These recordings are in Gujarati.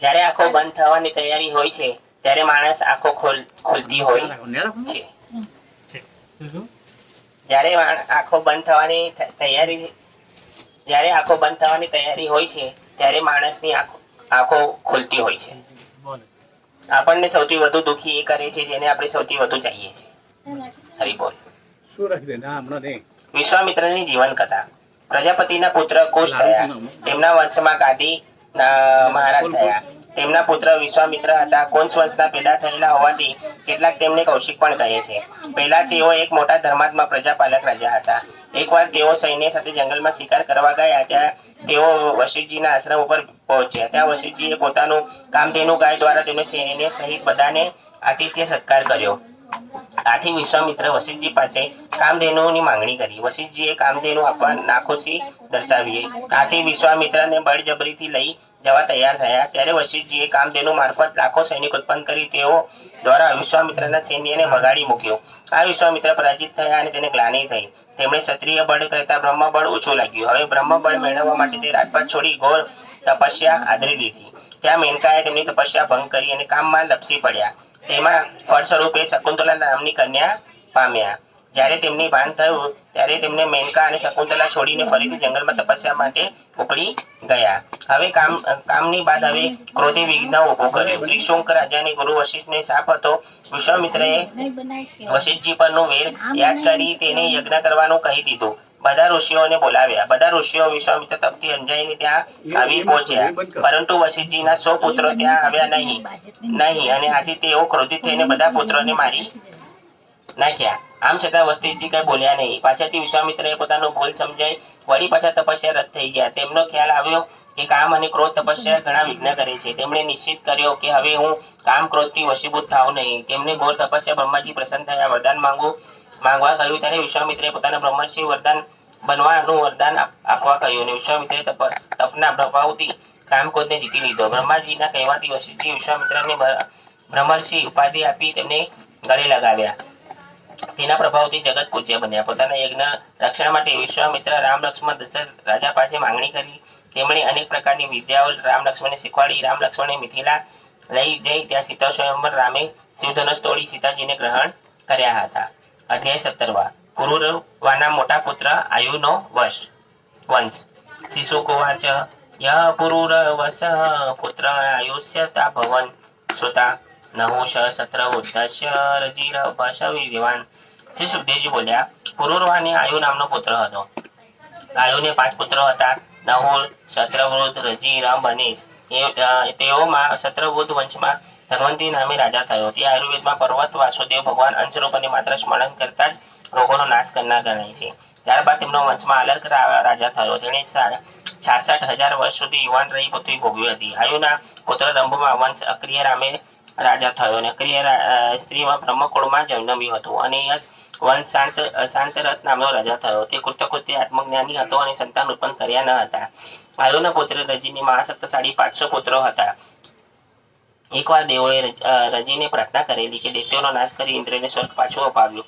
જ્યારે આંખો બંધ થવાની તૈયારી હોય છે ત્યારે માણસ આંખો ખોલતી હોય છે. જ્યારે આંખો બંધ થવાની તૈયારી હોય છે ત્યારે માણસની આંખો ખુલતી હોય છે. આપણને સૌથી વધુ દુઃખી એ કરે છે જેને આપણે સૌથી વધુ ચાહીએ છીએ. હરિબોલ. વિશ્વામિત્રની જીવન કથા. પ્રજાપતિના પુત્ર કુશ થયા. તેમના વંશમાં ગાદી મહારાજ થયા. તેમના પુત્ર વિશ્વામિત્ર હતા. કુંસ વંશના પેદા થયેલા હોવાથી કેટલાક તેમને કૌશિક પણ કહે છે. પહેલા તેઓ એક મોટા ધર્માત્મા પ્રજાપાલક રાજા હતા. એકવાર તેઓ સૈન્ય સાથે જંગલમાં શિકાર કરવા ગયા. ત્યાં તેઓ વશિષ્ઠજીના આશ્રમ ઉપર પહોંચ્યા. ત્યાં વશિષ્ઠજીએ પોતાનું કામધેનુ ગાય દ્વારા તેમને સૈન્ય સહિત બધાને આતિથ્ય સત્કાર કર્યો. આથી વિશ્વામિત્ર વશિષ્ઠજી પાસે કામધેનુની માંગણી કરી. વશિષ્ઠજીએ કામધેનુ આપવા નાખુશી દર્શાવી. આથી વિશ્વામિત્રને બળજબરીથી લઈ જવા તૈયાર થયા. ત્યારે વશિષ્ઠજીએ કામધેનુ મારફત લાખો સૈનિક ઉત્પન્ન કરી તેઓ દ્વારા વિશ્વામિત્રના સૈન્યને ભગાડી મૂક્યો. આ વિશ્વામિત્ર પરાજિત થયા અને તેને ગ્લાનિ થઈ. તેમણે ક્ષત્રિય બળ કરતા બ્રહ્મબળ ઓછું લાગ્યું. હવે બ્રહ્મબળ મેળવવા માટે તે રાજપાટ છોડી ઘોર તપસ્યા આદરી લીધી. ત્યાં મેનકાએ તેમની તપસ્યા ભંગ કરી અને કામમાં લપસી પડ્યા. તેમાં ફળ સ્વરૂપે શકુંતલા નામની કન્યા પામ્યા. જ્યારે તેમની ભાન થયું ત્યારે તેમને મેનકા અને શકુંતલા છોડીને ફરીથી જંગલમાં તપસ્યા માટે ઉપડી ગયા. હવે કામની બાદ હવે ક્રોધે વિઘ્ન ઉભું કર્યું. ત્રિશુંક રાજાને ગુરુ વશિષ્ઠને શાપ હતો. વિશ્વામિત્રએ વશિષ્ઠજી પરનું વેર યાદ કરી તેને યજ્ઞ કરવાનું કહી દીધું. બધા ઋષિઓને બોલાવ્યા. બધા ઋષિઓ વિશ્વામિત્ર તપથી અંજાઈને ત્યાં આવી પહોંચ્યા, પરંતુ વશિષ્ઠજીના 100 પુત્રો ત્યાં આવ્યા નહીં અને આથી તેઓ ક્રોધિત થઈને બધા પુત્રોને મારી નાખ્યા. આમ છતાં વશિષ્ઠજી કઈ બોલ્યા નહીં. પાછળથી વિશ્વામિત્રએ પોતાનું ભૂલ સમજાઈ વળી પાછા તપસ્યા રદ થઈ ગયા. તેમનો ખ્યાલ આવ્યો કે કામ અને ક્રોધ તપસ્યા ઘણા વિઘ્ન કરે છે. તેમણે નિશ્ચિત કર્યો કે હવે હું કામ ક્રોધથી વશીભૂત થાવ નહીં. તેમને ઘોર તપસ્યા બ્રહ્માજી પ્રસન્ન થયા. વરદાન માંગવા કહ્યું ત્યારે વિશ્વામિત્રએ પોતાના બ્રહ્મર્ષિ વરદાન બનવાનું વરદાન આપવા કહ્યું અને વિશ્વામિત્રએ તપના પ્રભાવથી કામ ક્રોધને જીતી લીધો. બ્રહ્માજીના કહેવાથી વશિષ્ઠજી વિશ્વામિત્રને બ્રહ્મર્ષિ ઉપાધિ આપી તેમને ગળે લગાવ્યા. તેના પ્રભાવથી જગત પૂજ્ય બન્યા. પોતાના યજ્ઞ રક્ષણ માટે વિશ્વામિત્ર રામ લક્ષ્મણ દશરથ રાજા પાસે માંગણી કરી. તેમણે અનેક પ્રકારની વિદ્યાઓ રામ લક્ષ્મણને શીખવાડી. રામ લક્ષ્મણે મિથિલા લઈ જઈ ત્યાં સીતા સ્વયંવર રામે શિવધનુષ તોડી સીતાજીને ગ્રહણ કર્યા હતા. અધ્યાય 17. પુરુરવાના મોટા પુત્ર આયુનો વંશ. શિશુકોવાચ ય પુરુરવસ પુત્ર આયુષ્યતા ભવન શ્રુતા નહુષ શત્રુવૃદ્ધસ્ય રજીરભસ વિદ્યવાન. શ્રી સુખદેવજી બોલ્યા, પુરુરવાને આયુ નામનો પુત્ર હતો. આયુને 5 પુત્રો હતા, નહુલ, શત્રુવૃદ્ધ, રજી, રમ, બનેશ. તેઓમાં શત્રુવૃદ્ધ વંશમાં ધન્વંતરી નામે રાજા થયો. તે આયુર્વેદમાં પર્વત વાસુદેવ ભગવાન અંશરૂપ અને માત્ર સ્મરણ કરતા જ રોગોનો નાશ કરનાર ગણાય છે. ત્યારબાદ તેમનો વંશમાં અલર્ક રાજા થયો. તેણે 66,000 વર્ષ સુધી યુવાન રહી પૃથ્વી ભોગવી હતી. આયુના પુત્ર રંભમાં વંશ અક્રિય રામે રાજા થયો અને અક્રિય સ્ત્રીમાં બ્રહ્મકુળમાં જન્મ્યું હતું. અને યશ વંશ શાંતરથ નામનો રાજા થયો. તે કૃતકૃત્ય આત્મજ્ઞાની હતો અને સંતાન ઉત્પન્ન કર્યા ન હતા. આયુના પુત્ર રજીની મહાશક્તિશાળી 500 પુત્રો હતા. એકવાર દેવોએ રજીને પ્રાર્થના કરેલી કે દૈત્યોનો નાશ કરી ઇન્દ્રને સ્વર્ગ પાછું અપાવ્યું,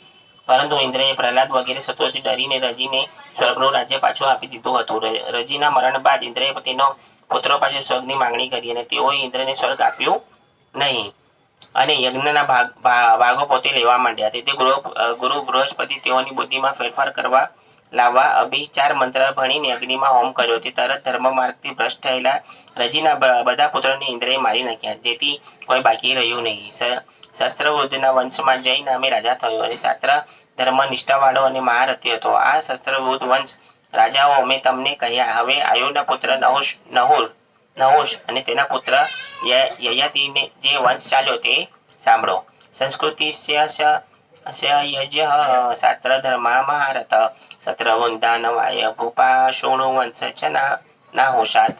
પરંતુ ઇન્દ્રએ પ્રહલાદ વગેરે સત્રોથી ડરીને રજીને સ્વર્ગનું રાજ્ય પાછું આપી દીધું હતું. રજીના મરણ બાદ ઇન્દ્રએ તેનો પુત્રો પાસે સ્વર્ગની માંગણી કરી અને તેઓએ ઇન્દ્રને સ્વર્ગ આપ્યું નહીં અને યજ્ઞના ભાગો પોતે લેવા માંડ્યા. તેથી ગુરુ બૃહસ્પતિ તેઓની બુદ્ધિમાં ફેરફાર કરવા લાવવા અભિચાર મંત્ર ભણીને અગ્નિમાં હોમ કર્યો. તે તરત ધર્મ માર્ગથી ભ્રષ્ટ થયેલા રજીના બધા પુત્રોને ઇન્દ્રએ મારી નાખ્યા, જેથી કોઈ બાકી રહ્યું નહીં. શસ્ત્રવૃદ્ધના વંશમાં જય નામે રાજા થયો અને શાસ્ત્ર ધર્મ નિષ્ઠાવાળો અને મહારથી હતો. આ શસ્ત્રવૃદ્ધ વંશ રાજાઓ મેં તમને કહ્યા. હવે આયુના પુત્ર નહુષ અને તેના પુત્ર યયાતિને જે વંશ ચાલ્યો તે સાંભળો. સંસ્કૃતિ શાસ્ત્ર ધર્મા મહારથ શત્રુવૃદ્ધાનવાય ભૂપા શૃણુ વંશ છ નાહુષાત.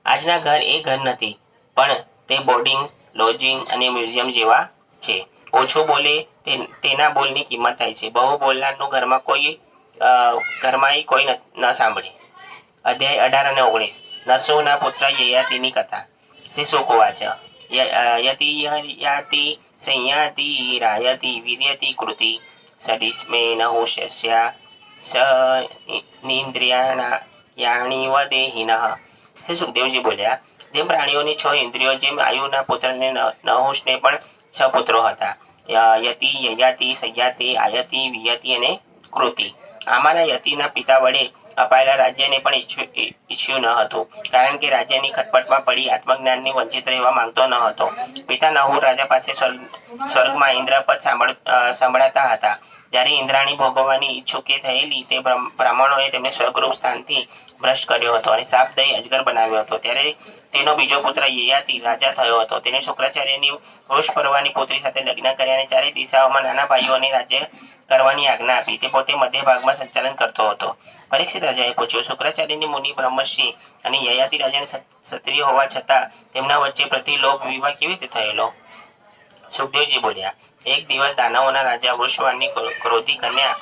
આજના ઘર એ ઘર નથી, પણ તે બોર્ડિંગ, લોજિંગ અને મ્યુઝિયમ જેવા છે. ઓછું બોલે તેના બોલની કિંમત થાય છે. બહુ બોલનારનું ઘરમાં કોઈ ન સાંભળે. અધ્યાય 18 અને 19. નસુના પુત્ર યયાતિની કથા. શિશુકોવાચ યતિ સંયાતિ રાયતિ વીર્યતિ કૃતિ સડિસ્મે નહુષ્યા સ યાણીવ દેહિનઃ. શ્રી સુખદેવજી બોલ્યા, જેમ પ્રાણીઓની 6 ઇન્દ્રિયો, જેમ આયુના પુત્રને નહુષને પણ 6 પુત્રો હતા, યતિ, યયાતિ, સયાતિ, આયતિ, વિયતિ અને કૃતિ. આમાંના યતિના પિતા વડે અપાયેલા રાજ્યને પણ ઈચ્છ્યું ન હતું, કારણ કે રાજ્યની ખટપટમાં પડી આત્મજ્ઞાનની વંચિત રહેવા માંગતો ન હતો. પિતા નહુર રાજા પાસે સ્વર્ગમાં ઇન્દ્રપદ સંભળાતા હતા. જ્યારે ઇન્દ્રાણી ભોગવવાની ઈચ્છુકે થયેલી તે બ્રાહ્મણોએ તેમને સ્વગૃહ સ્થાનથી ભ્રષ્ટ કર્યો હતો અને શાપ દઈ અજગર બનાવ્યો હતો. ત્યારે તેનો બીજો પુત્ર યયાતિ રાજા થયો હતો. તેને શુક્રાચાર્યની વૃષપર્વાની પુત્રી સાથે લગ્ન કર્યા અને ચારે દિશાઓમાં નાના ભાઈઓને રાજ્ય કરવાની આજ્ઞા આપી. તે પોતે મધ્ય ભાગમાં સંચાલન કરતો હતો. પરીક્ષિત રાજાએ પૂછ્યું, શુક્રાચાર્યની મુનિ બ્રહ્મર્ષિ અને યયાતિ રાજાને ક્ષત્રિય હોવા છતાં તેમના વચ્ચે પ્રતિલોભ વિવાહ કેવી રીતે થયેલો? સુખદેવજી બોલ્યા, એક દિવસ દાનવોના રાજા વૃષવાનની ક્રોધી કન્યા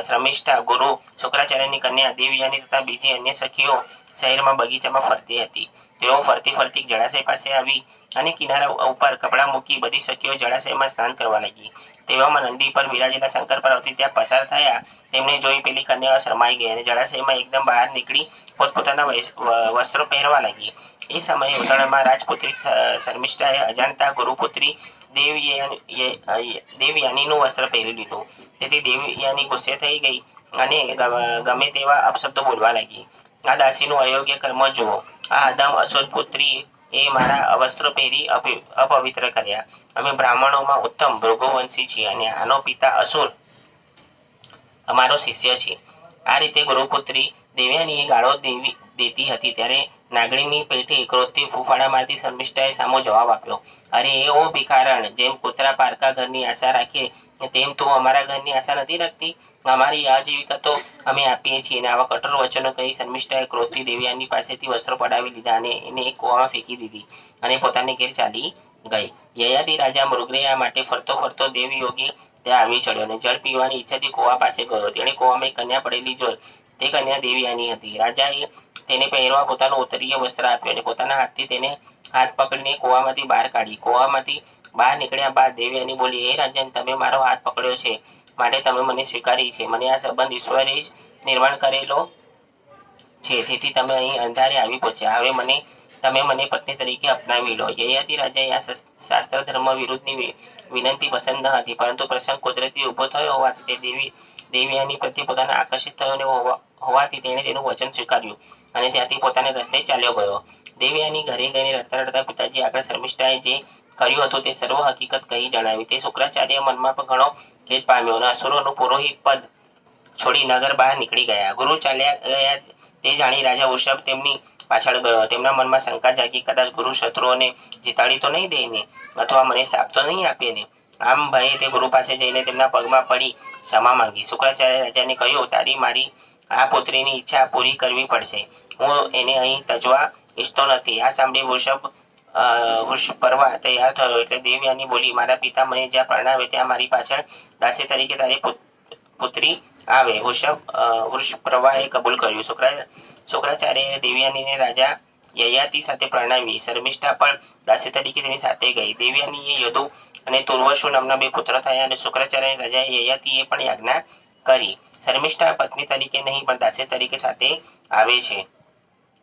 શ્રમિષ્ઠા ગુરુ શુક્રાચાર્યની કન્યા દેવયાની તથા બીજી અન્ય સખીઓ શહેરમાં બગીચામાં ફરતી હતી. તેઓ ફરતી ફરતી જળાશય પાસે આવી અને કિનારા ઉપર કપડાં મૂકી બધી સખીઓ જળાશયમાં સ્નાન કરવા લાગી. તેવામાં નંદી પર બિરાજેલા શંકર પાર્વતી ત્યાં પસાર થયા. તેમને જોઈ પેલી કન્યાઓ શરમાઈ ગઈ અને જળાશયમાં એકદમ બહાર નીકળી પોતપોતાના વસ્ત્રો પહેરવા લાગી. એ સમયે ઉત્તરાયણમાં રાજપુત્રી શર્મિષ્ઠાએ અજાણતા ગુરુપુત્રી દેવયાનીનું વસ્ત્ર પહેરી લીધું. તેથી દેવયાની ગુસ્સે થઈ ગઈ અને ગમે તેવા અપશબ્દો બોલવા લાગી. આ દાસીનું અયોગ્ય કર્મ જુઓ. આ અદમ અસુર પુત્રી એ મારા વસ્ત્રો પહેરી અપવિત્ર કર્યા. અમે બ્રાહ્મણોમાં ઉત્તમ ભૃગુવંશી છીએ અને આનો પિતા અસુર અમારો શિષ્ય છે. આ રીતે ગુરુપુત્રી દેવયાનીએ ગાળો દેતી હતી ત્યારે નાગણીની પેઠે ક્રોધથી ફૂફાડા મારતી શર્મિષ્ઠાએ સામો જવાબ આપ્યો, અરે ઓ ભિખારણ, જેમ કૂતરા પારકા ઘરની આશા રાખે તેમ તું અમારા ઘરની આશા નથી રાખતી. અમારી આજીવિકા તો અમે આપીએ છીએ. આવા કઠોર વચનો કહી શર્મિષ્ઠાએ ક્રોધથી દેવયાની પાસેથી વસ્ત્રો પડાવી લીધા અને એને એક કૂવામાં ફેંકી દીધી અને પોતાની ઘેર ચાલી ગઈ. યયાતિ રાજા મૃગયા માટે ફરતો ફરતો દેવયોગી ત્યાં આવી ચડ્યો અને જળ પીવાની ઈચ્છાથી કૂવા પાસે ગયો. તેણે કૂવામાં એક કન્યા પડેલી જોઈ. તે કન્યા દેવયાની હતી. રાજાએ તેને પહેરવા પોતાનું ઉત્તરીય વસ્ત્ર આપ્યું અને પોતાના હાથથી તેને હાથ પકડીને કૂવામાંથી બહાર કાઢી. કૂવામાંથી બહાર નીકળ્યા બાદ દેવયાની બોલી, હે રાજન, તમે મારો હાથ પકડ્યો છે માટે તમે મને સ્વીકારી છે. મને આ સંબંધ ઈશ્વરે જ નિર્માણ કરેલો છે, તેથી તમે અહીં અંધારે આવી પહોંચ્યા. હવે તમે મને પત્ની તરીકે અપનાવી લો. યયાતિ રાજાએ આ શાસ્ત્ર ધર્મ વિરુદ્ધની વિનંતી પસંદ ન હતી, પરંતુ પ્રસંગ કુદરતી ઊભો થયો હોવાથી તે દેવયાની પ્રત્યે પોતાના આકર્ષિત થયો હોવાથી તેણે તેનું વચન સ્વીકાર્યું અને ત્યાંથી પોતાને રસ્તે ચાલ્યો ગયો. દેવયાની ઘરે ગઈને રડતા રડતા પિતાજી આગળ શર્મિષ્ઠાએ જે કર્યું હતું તે સર્વ હકીકત કહી જણાવી. તે શુક્રાચાર્ય મનમાં પણ ઘણો ખેદ પામ્યો અને અસુરોનું પુરોહિત પદ છોડી નગર બહાર નીકળી ગયા. ગુરુ ચાલ્યા ગયા તે જાણી રાજા વૃષભ તેમની પાછળ ગયો. તેમના મનમાં શંકા જાગી, કદાચ ગુરુ શત્રુઓને જીતાડી તો નહીં દે ને, અથવા મને શાપ તો નહીં આપે ને. આમ ભયે તે ગુરુ પાસે જઈને તેમના પગમાં પડી ક્ષમા માંગી. શુક્રાચાર્ય રાજાને કહ્યું, તારી મારી આ પુત્રીની ઈચ્છા પૂરી કરવી પડશે. હું એને અહીં તજવા ઈચ્છતો નથી. આ સાંભળી વૃષ પરવા તૈયાર થયો એટલે દેવયાની બોલી, મારા પિતા મને જ્યાં પરણાવે ત્યાં મારી પાછળ દાસી તરીકે તારી પુત્રી આવે. વૃષ પ્રવાહે કબૂલ કર્યું. શુક્રાચાર્યએ દેવયાનીને રાજા યયાતિ સાથે પરણાવી. શર્મિષ્ઠા પણ દાસી તરીકે તેની સાથે ગઈ. દેવયાનીએ યદુ અને તુર્વશુ નામના 2 પુત્ર થયા અને શુક્રાચાર્ય રાજા યયાતિએ પણ યાજ્ઞા કરી. શર્મિષ્ઠા પત્ની તરીકે નહીં પણ દાસી તરીકે સાથે આવે છે,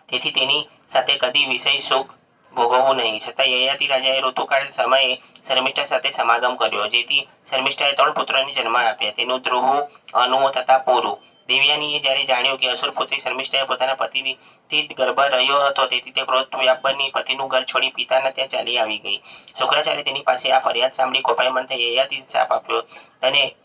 તેથી તેની સાથે કદી વિષય સુખ ભોગવવું નહીં. છતાં યયાતિ રાજાએ ઋતુકાળ સમયે શર્મિષ્ઠા સાથે સમાગમ કર્યો, જેથી શર્મિષ્ઠાએ 3 પુત્રોને જન્મ આપ્યા. તેનું ધ્રુવ, અનુ તથા પુરુ. દેવયાનીએ જ્યારે જાણ્યું કે અસુર પુત્રી શર્મિષ્ઠાએ પોતાના પતિથી જ ગર્ભ રહ્યો હતો, તેથી તે ક્રોધ વ્યાપ પતિનું ઘર છોડી પિતાના ત્યાં ચાલી આવી ગઈ. શુક્રાચાર્ય તેની પાસે આ ફરિયાદ સાંભળી કોપાયમાન થઈ યયાતિ શાપ આપ્યો, તને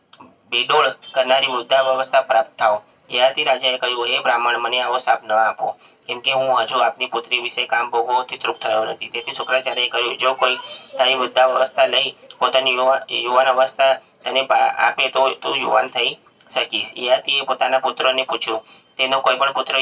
બેડોળ કરનારી વૃદ્ધાવસ્થા પ્રાપ્ત થાવ. યયાતિ રાજાએ કહ્યું, હે બ્રાહ્મણ, મને આવો શાપ ન આપો, કેમ કે હું હજુ આપની પુત્રી વિશે કામ ભોગવવાથી તૃપ્ત થયો નથી. તેથી શુક્રાચાર્યએ કહ્યું, જો કોઈ તારી વૃદ્ધાવસ્થા લઈ પોતાની યુવાન અવસ્થા તને આપે તો તું યુવાન થઈ શકીશ. યયાતિએ પોતાના પુત્રોને પૂછ્યું. તેનો કોઈ પણ પુત્ર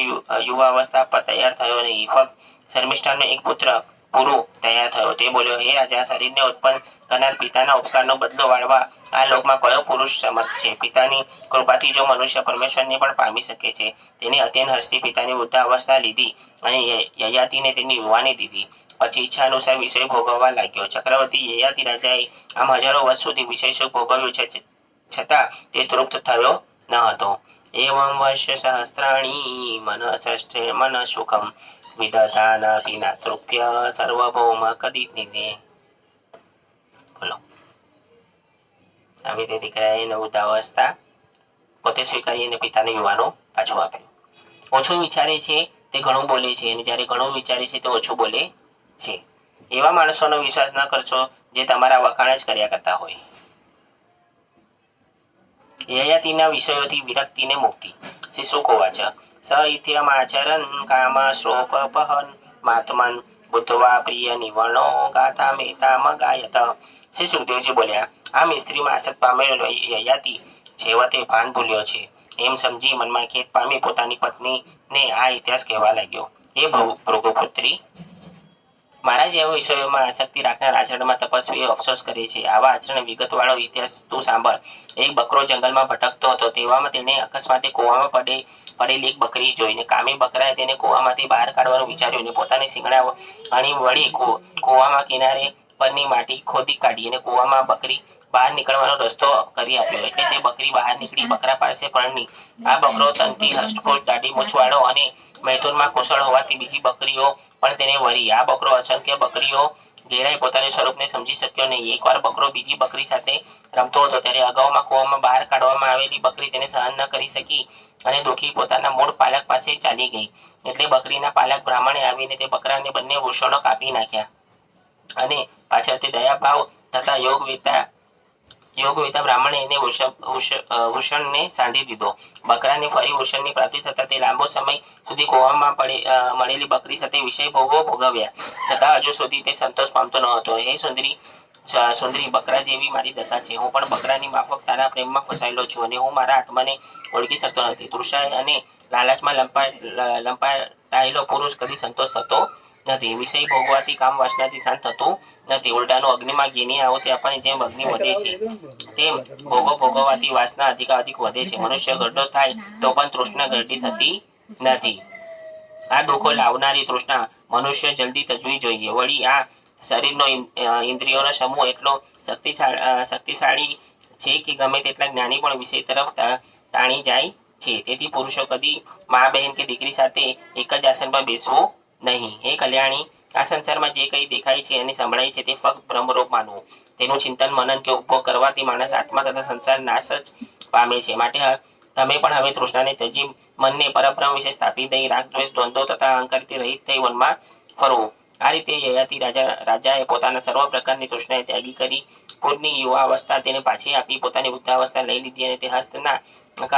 યુવાવસ્થા પર તૈયાર થયો નહીં. ફક્ત શર્મિષ્ઠાનો એક પુત્ર પુરુ તૈયાર થયો. તે બોલ્યો, હે રાજા, શરીરને ઉત્પન્ન કરનાર પિતાના ઉપકારનો બદલો વાળવા આ લોકમાં કયો પુરુષ સમર્થ છે? પિતાની કૃપાથી જો મનુષ્ય પરમેશ્વરને પણ પામી શકે છે. તેને અત્યંત હર્ષથી પિતાની વૃદ્ધાવસ્થા લીધી અને યયાતિને તેની યુવાની દીધી. પછી ઈચ્છા અનુસાર વિષય ભોગવવા લાગ્યો. ચક્રવર્તી યયાતિ રાજાએ આમ હજારો વર્ષ સુધી વિષય સુખ ભોગવ્યું છે, છતાં તે તૃપ્ત થયો ન હતો. एवं वर्ष सहस्राणि मनसष्ठे मन सुखम विदधान पिनातृप्य सर्वभौम कदिनिधे। બોલો, આવી રીતે દીકરાએ 9 અવસ્થા પોતે સ્વીકારી અને પિતાને યુવાનો પાછું આપ્યું. ઓછું વિચારે છે તે ઘણું બોલે છે, અને જ્યારે ઘણું વિચારે છે તે ઓછું બોલે છે. એવા માણસોનો વિશ્વાસ ન કરશો જે તમારા વખાણ જ કર્યા કરતા હોય. યયાતિના વિષયોથી વિરક્તિને મુક્તિ. શ્રી શુકોવાચ સહિત્યમાચરન કામ શ્રોપહન માત્મન બુદ્ધવા પ્રિય નિવર્ણો ગાથા મેતામ ગાયત. શ્રી સુખદેવજી બોલ્યા, આ મિસ્ત્રીમાં આસક્ત પામેલો યયાતિ છેવટે ભાન ભૂલ્યો છે એમ સમજી મનમાં ખેદ પામી પોતાની પત્નીને આ ઇતિહાસ કહેવા લાગ્યો. એ ભૃગુપુત્રી, મારા જેવા વિષયોમાં આસક્તિ રાખનાર આચરણમાં તપસ્વીઓ અફસોસ કરે છે. આવા આચરણ વિગતવાળો ઇતિહાસ તું સાંભળ. એક બકરો જંગલમાં ભટકતો હતો. તેવામાં તેને અકસ્માતે કૂવામાં પડેલી એક બકરી જોઈને કામી બકરાએ તેને કૂવામાંથી બહાર કાઢવાનું વિચાર્યું અને પોતાની શિંગડા અણી વળી કૂવામાં કિનારે પરની માટી ખોદી કાઢી અને કૂવામાં બકરી બહાર નીકળવાનો રસ્તો કરી આપ્યો. એટલે તે બકરી બહાર નીકળી બકરા પાસે પરણી. આ બકરો તનથી હષ્ટપુષ્ટ દાઢી મૂછવાળો અને મૈથુનમાં કુશળ હોવાથી બીજી બકરીઓ પણ તેને વરી. આ બકરો અસંખ્ય બકરીઓ ઘેરાઈ પોતાના સ્વરૂપને સમજી શક્યો નહીં. એકવાર બકરો બીજી બકરી સાથે રમતો હતો ત્યારે અગાઉમાં કૂવામાં બહાર કાઢવામાં આવેલી બકરી તેને સહન ન કરી શકી અને દુઃખી પોતાના મૂળ પાલક પાસે ચાલી ગઈ. એટલે બકરીના પાલક બ્રાહ્મણે આવીને તે બકરાને બંને વૃષણો કાપી નાખ્યા અને પાછળથી દયાભાવ તથા યોગવેતા બ્રાહ્મણે એને વૃષણને સાંધી દીધો. બકરાને ફરી વૃષણની પ્રાપ્તિ થતા તે લાંબો સમય સુધી કૂવામાં મળેલી બકરી સાથે વિષય ભોગો ભોગવ્યા, છતાં હજુ સુધી તે સંતોષ પામતો ન હતો. હે સુંદરી, બકરા જેવી મારી દશા છે. હું પણ બકરાની માફક તારા પ્રેમમાં ફસાયેલો છું અને હું મારા આત્માને ઓળખી શકતો નથી. તૃષા અને લાલચમાં લંપાયેલો પુરુષ કદી સંતોષ થતો નથી. વિષય ભોગવાથી કામ વાસનાથી શાંત થતું નથી. ઉલટાનું અગ્નિમાં ઘીની આહુતિ આપવાની જેમ અગ્નિ વધે છે તેમ ભોગો ભોગવવાથી વાસના અધિક વધે છે. મનુષ્ય ગરડો થાય તો પણ તૃષ્ણા ગરડી થતી નથી. આ દુઃખો લાવનારી તૃષ્ણા મનુષ્ય જલ્દી તજવી જોઈએ. વળી આ શરીરનો ઇન્દ્રિયોનો સમૂહ એટલો શક્તિશાળી છે કે ગમે તેટલા જ્ઞાની પણ વિષય તરફ તાણી જાય છે. તેથી પુરુષો કદી મા બહેન કે દીકરી સાથે એક જ આસન પર બેસવું નહીં. હે કલ્યાણી, આ સંસારમાં જે કંઈ દેખાય છે અને સંભળાય છે તે ફક્ત બ્રહ્મરૂપ માનવું. તેનું ચિંતન મનન કે ઉપભોગ કરવાથી માણસ આત્મા તથા સંસાર નાશ જ પામે છે. માટે તમે પણ હવે તૃષ્ણાને ત્યજી મનને પરબ્રહ્મ વિશે સ્થાપી દઈ રાગ દ્વેષ દ્વંદ્વો તથા અહંકારથી રહિત થઈ વનમાં ફરવું. આ રીતે યયાતિ રાજાએ પોતાના સર્વ પ્રકારની તૃષ્ણાએ ત્યાગી કરી પૂરની યુવા અવસ્થા તેને પાછી આપી પોતાની વૃદ્ધાવસ્થા લઈ લીધી અને તે હસ્તના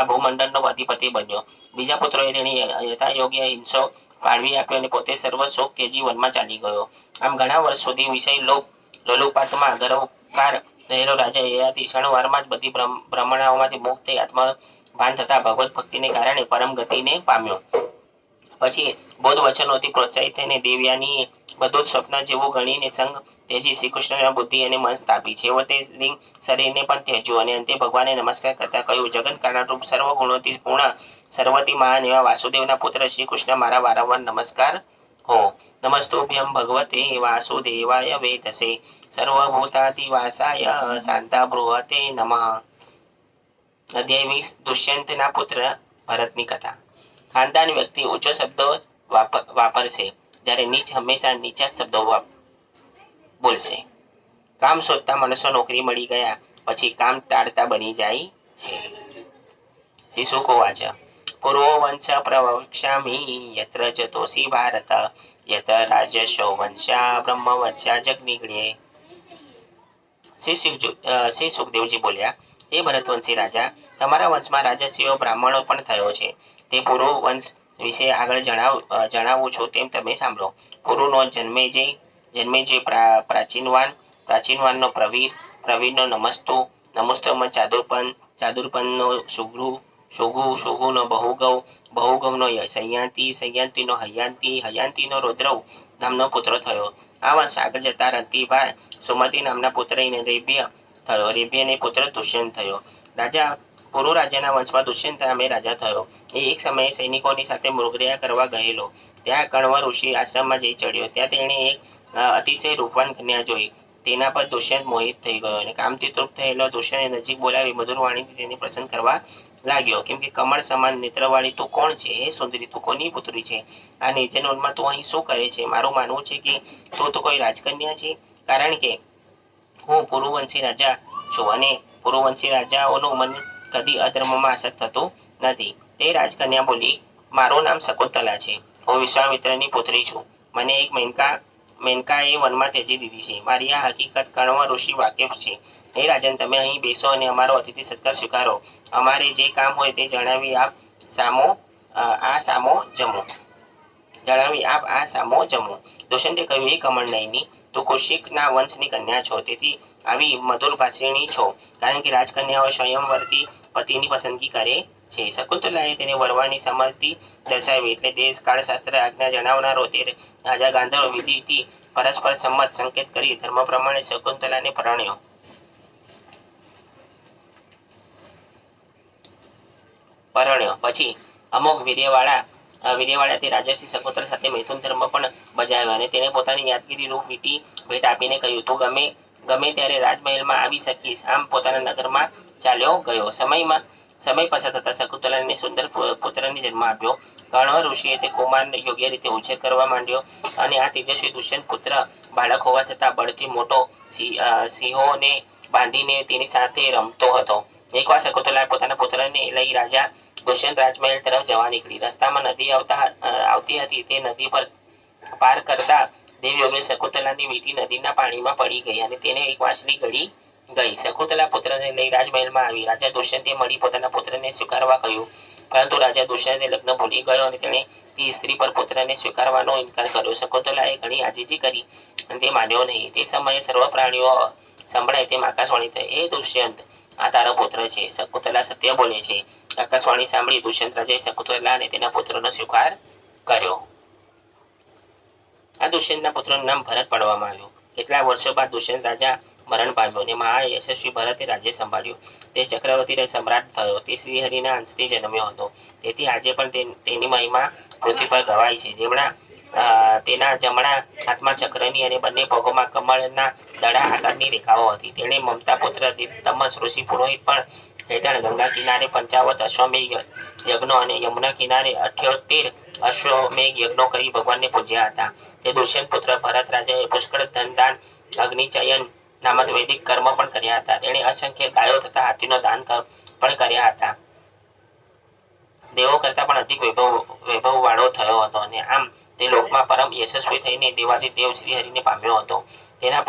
ભૂમંડળનો અધિપતિ બન્યો. બીજા પુત્રોએ તેની યથાયોગ્ય હિંસો ફાળવી આપ્યો અને પોતે સર્વ શોક ત્યજી વનમાં ચાલી ગયો. આમ ઘણા વર્ષ સુધી વિષય લોલુપાતમાં ગર્વકાર રહેલો રાજા યયાતિ ક્ષણવારમાં જ બધી ભ્રમણાઓમાંથી મુક્ત થઈ આત્મભાન થતા ભગવત ભક્તિને કારણે પરમ ગતિને પામ્યો. પછી બોધ વચનોથી પ્રોત્સાહિત થઈને દેવયાનીએ બધું જ સ્વપ્ન જેવું ગણીને સંગ ત્યજી શ્રી કૃષ્ણના બુદ્ધિ અને મન સ્થાપી. છેવટે લિંગ શરીરને પણ ત્યજ્યું અને અંતે ભગવાનને નમસ્કાર કરતા કહ્યું, જગત કારણરૂપ સર્વ ગુણોથી પૂર્ણ સર્વથી મહાન એવા વાસુદેવના પુત્ર શ્રી કૃષ્ણ મારા વારંવાર નમસ્કાર હો. નમસ્તુભ્યમ ભગવતે વાસુદેવાય વેદસે સર્વભૂતાધિવાસાય શાંતા બૃહતે નમઃ. અધ્યાય 20 દુષ્યંતના પુત્ર ભરતની કથા. ખાનદાન વ્યક્તિ ઊંચો શબ્દો વાપરશે જ્યારે નીચ હંમેશા નીચા શબ્દો બોલશે. કામ શોધતા માણસો નોકરી મળી ગયા પછી કામ ટાળતા બની જાય છે. શ્રી શુકોવાચ પૂર્વો વંશ પ્રવક્ષ્યામિ યત્ર જતોસી ભારત યત રાજશો વંશ્યા બ્રહ્મ વંશ્યા જગનિગળે. શ્રી સુખદેવજી બોલ્યા, એ ભરતવંશી રાજા, તમારા વંશમાં રાજસીઓ બ્રાહ્મણો પણ થયો છે. તે પૂર્વ વંશ વિશે આગળ જણાવું છું તેમ તમે સાંભળો. પુરુનો જન્મે જે પ્રાચીનવાનનો પ્રવીરનો નમસ્તોમાં ચાદુર્પનનો શુગુનો બહુગવનો સંયાંતિનો હયાંતિનો રૌદ્રવ નામનો પુત્ર થયો. આ વંશ આગળ જતા રંતિભા સુમતિ નામના પુત્રને રેભ્ય થયો. રેભ્યને પુત્ર દુષ્યંત થયો. પુરુ રાજાના વંશમાં દુષ્યંત નામે રાજા થયો. એ એક સમયે સૈનિકોની સાથે મૃગયા કરવા ગયેલો. ત્યાં કણવ ઋષિ આશ્રમમાં જઈ ચડ્યો. ત્યાં તેણે એક અતિશય રૂપવાન કન્યા જોઈ. તેના પર દુષ્યંત મોહિત થઈ ગયો અને કામથી તૃપ્ત થયેલો દુષ્યંતને નજીક બોલાવી મધુર વાણીથી તેને પ્રસન્ન કરવા લાગ્યો, કેમ કે કમળ સમાન નેત્રવાળી તું કોણ છે? હે સુંદરી, તું કોની પુત્રી છે? આ નિર્જન વનમાં તું અહીં શું કરે છે? મારું માનવું છે કે તું તો કોઈ રાજકન્યા છે, કારણ કે હું પુરુવંશી રાજા છું અને પુરુવંશી રાજાઓનું મન કદી અધર્મમાં આસક્ત થતું નથી. તે રાજકન્યા બોલી, મારું નામ શકુંતલા છે. હું વિશ્વામિત્રની પુત્રી છું. મને એક મેનકાએ વનમાં ત્યજી દીધી છે. મારી આ હકીકત કણવ ઋષિ વાકેફ છે. હે રાજન, તમે અહીં બેસો અને અમારો અતિથિ સત્કાર સ્વીકારો. અમારે જે કામ હોય તે જણાવી આપ સામો જમો. દુષ્યંતે કહ્યું, એ કમળનયની, તું કૌશિકના વંશની કન્યા છો, તેથી આવી મધુર ભાષિણી છો, કારણ કે રાજકન્યાઓ સ્વયંવરથી પતિની પસંદગી કરે છે. શકુંતલાએ તેને વરવાની સમૃદ્ધિ દર્શાવી, એટલે દેશ કાળ શાસ્ત્ર આજ્ઞા જણાવનારો તે રાજા ગાંધર્વ વિધિથી પરસ્પર સંમત સંકેત કરી ધર્મ પ્રમાણે શકુંતલાને પરણ્યો. પછી અમોઘ વીર્યવાળા તે રાજર્ષિ શકુંતલા સાથે મૈથુન ધર્મ પણ બજાવ્યો અને તેને પોતાની યાદગીરી રૂપ વીંટી ભેટ આપીને કહ્યું, તું ગમે ત્યારે રાજમહેલમાં આવી શકીશ. આમ પોતાના નગરમાં ચાલ્યો ગયો. સમય પસાર થતા શકુંતલાને સુંદર પુત્રને જન્મ આપ્યો. કણવ ઋષિએ તે કુમારને યોગ્ય રીતે ઉછેર કરવા માંડ્યો અને આ તેજસ્વી દુષ્યંત પુત્ર બાળક હોવા છતાં બળથી મોટો સિંહોને બાંધીને તેની સાથે રમતો હતો. એકવાર શકુંતલા પોતાના પુત્રને લઈ રાજા દુષ્યંત રાજમહેલ તરફ જવા નીકળી. રસ્તામાં નદી આવતી હતી. તે નદી પર પાર કરતા દેવયોગે શકુંતલાની વીંટી નદીના પાણીમાં પડી ગઈ અને તેને એક વાંસળી ગળી ગઈ. શકુંતલા પુત્રને લઈ રાજમહેલમાં આવી. રાજા દુષ્યંતે મળી પોતાના પુત્રને સ્વીકારવા કહ્યું, પરંતુ રાજા દુષ્યંતે લગ્ન ભૂલી ગયો અને તેણે તે સ્ત્રી પર પુત્રને સ્વીકારવાનો ઇનકાર કર્યો. શકુંતલાએ ઘણી આજીજી કરી અને તે માન્યો નહીં. તે સમયે સર્વ પ્રાણીઓ સંભળાય તેમ આકાશવાણી થઈ, એ દુષ્યંત, આ તારો પુત્ર છે. શકુંતલા સત્ય બોલે છે. આકાશવાણી સાંભળી દુષ્યંત રાજાએ શકુંતલા અને તેના પુત્રનો સ્વીકાર કર્યો. આ દુષ્યંતના પુત્રનું નામ ભરત પાડવામાં આવ્યું. કેટલા વર્ષો બાદ દુષ્યંત રાજા મરણ પામ્યો અને મહાયશસ્વી ભરતે રાજ્ય સંભાળ્યું. તે ચક્રવર્તી સમ્રાટ થયો. તે શ્રીહરિના અંશથી જન્મ્યો હતો. તેથી આજે પણ તેની મહિમા પૃથ્વી પર ગવાય છે. તેના જમણા હાથમાં ચક્રની અને બંને પગોમાં કમળના દડા આકારની રેખાઓ હતી. તેણે મમતા પુત્ર તમસ ઋષિ પુરોહિત પણ હેઠળ ગંગા કિનારે 55 અશ્વમેઘ યજ્ઞો અને યમુના કિનારે 78 અશ્વમેઘ યજ્ઞો કરી ભગવાનને પૂજ્યા હતા. તે દુષ્યંત પુત્ર ભરત રાજાએ પુષ્કળ ધનદાન, અગ્નિચયન નામક વૈદિક કર્મ પણ કર્યા હતા. તેણે અસંખ્ય ગાયો તથા હાથીનો દાન પણ કર્યા હતા. દેવો કરતા પણ અધિક વૈભવવાળો થયો હતો અને આમ તે લોકમાં પરમ યશસ્વી થઈને દેવાધિદેવ શ્રીહરિને પામ્યો હતો. તેના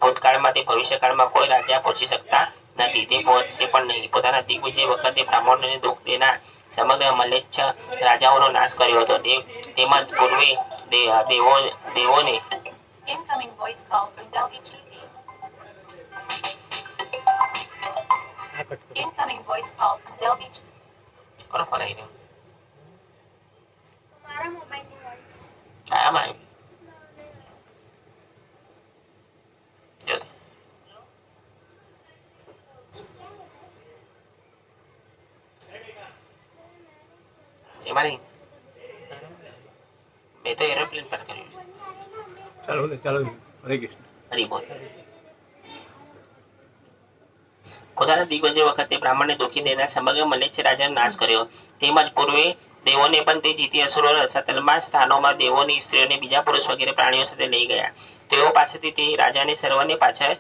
ભૂતકાળમાં તે ભવિષ્યકાળમાં કોઈ રાજા પહોંચી શકતા નથી. તે પહોંચશે પણ નહીં. પોતાના દિગ્વિજય વખતે બ્રાહ્મણોને દુઃખ દેનાર સમગ્ર મલેચ્છ રાજાઓનો નાશ કર્યો હતો. તેમજ પૂર્વે દેવોને કોનો ફોન આવી રહ્યો? આમાં એમાં નહીં, મેં તો એરોપ્લેન પર કર્યું. ચાલો હરે કૃષ્ણ. હરી બોલ. પોતાના દિગ્વિજય વખતે બ્રાહ્મણને દુઃખી દેનાર સમગ્ર મલેચ્છ રાજાનો નાશ કર્યો. તેમજ પૂર્વે દેવોને પણ તે જીતી અસુરો રસાતલમાં સ્થાનોમાં દેવોની સ્ત્રીઓને બીજા પુરુષ વગેરે પ્રાણીઓ સાથે લઈ ગયા. તેઓ પાસેથી તે રાજાને સર્વને પાછા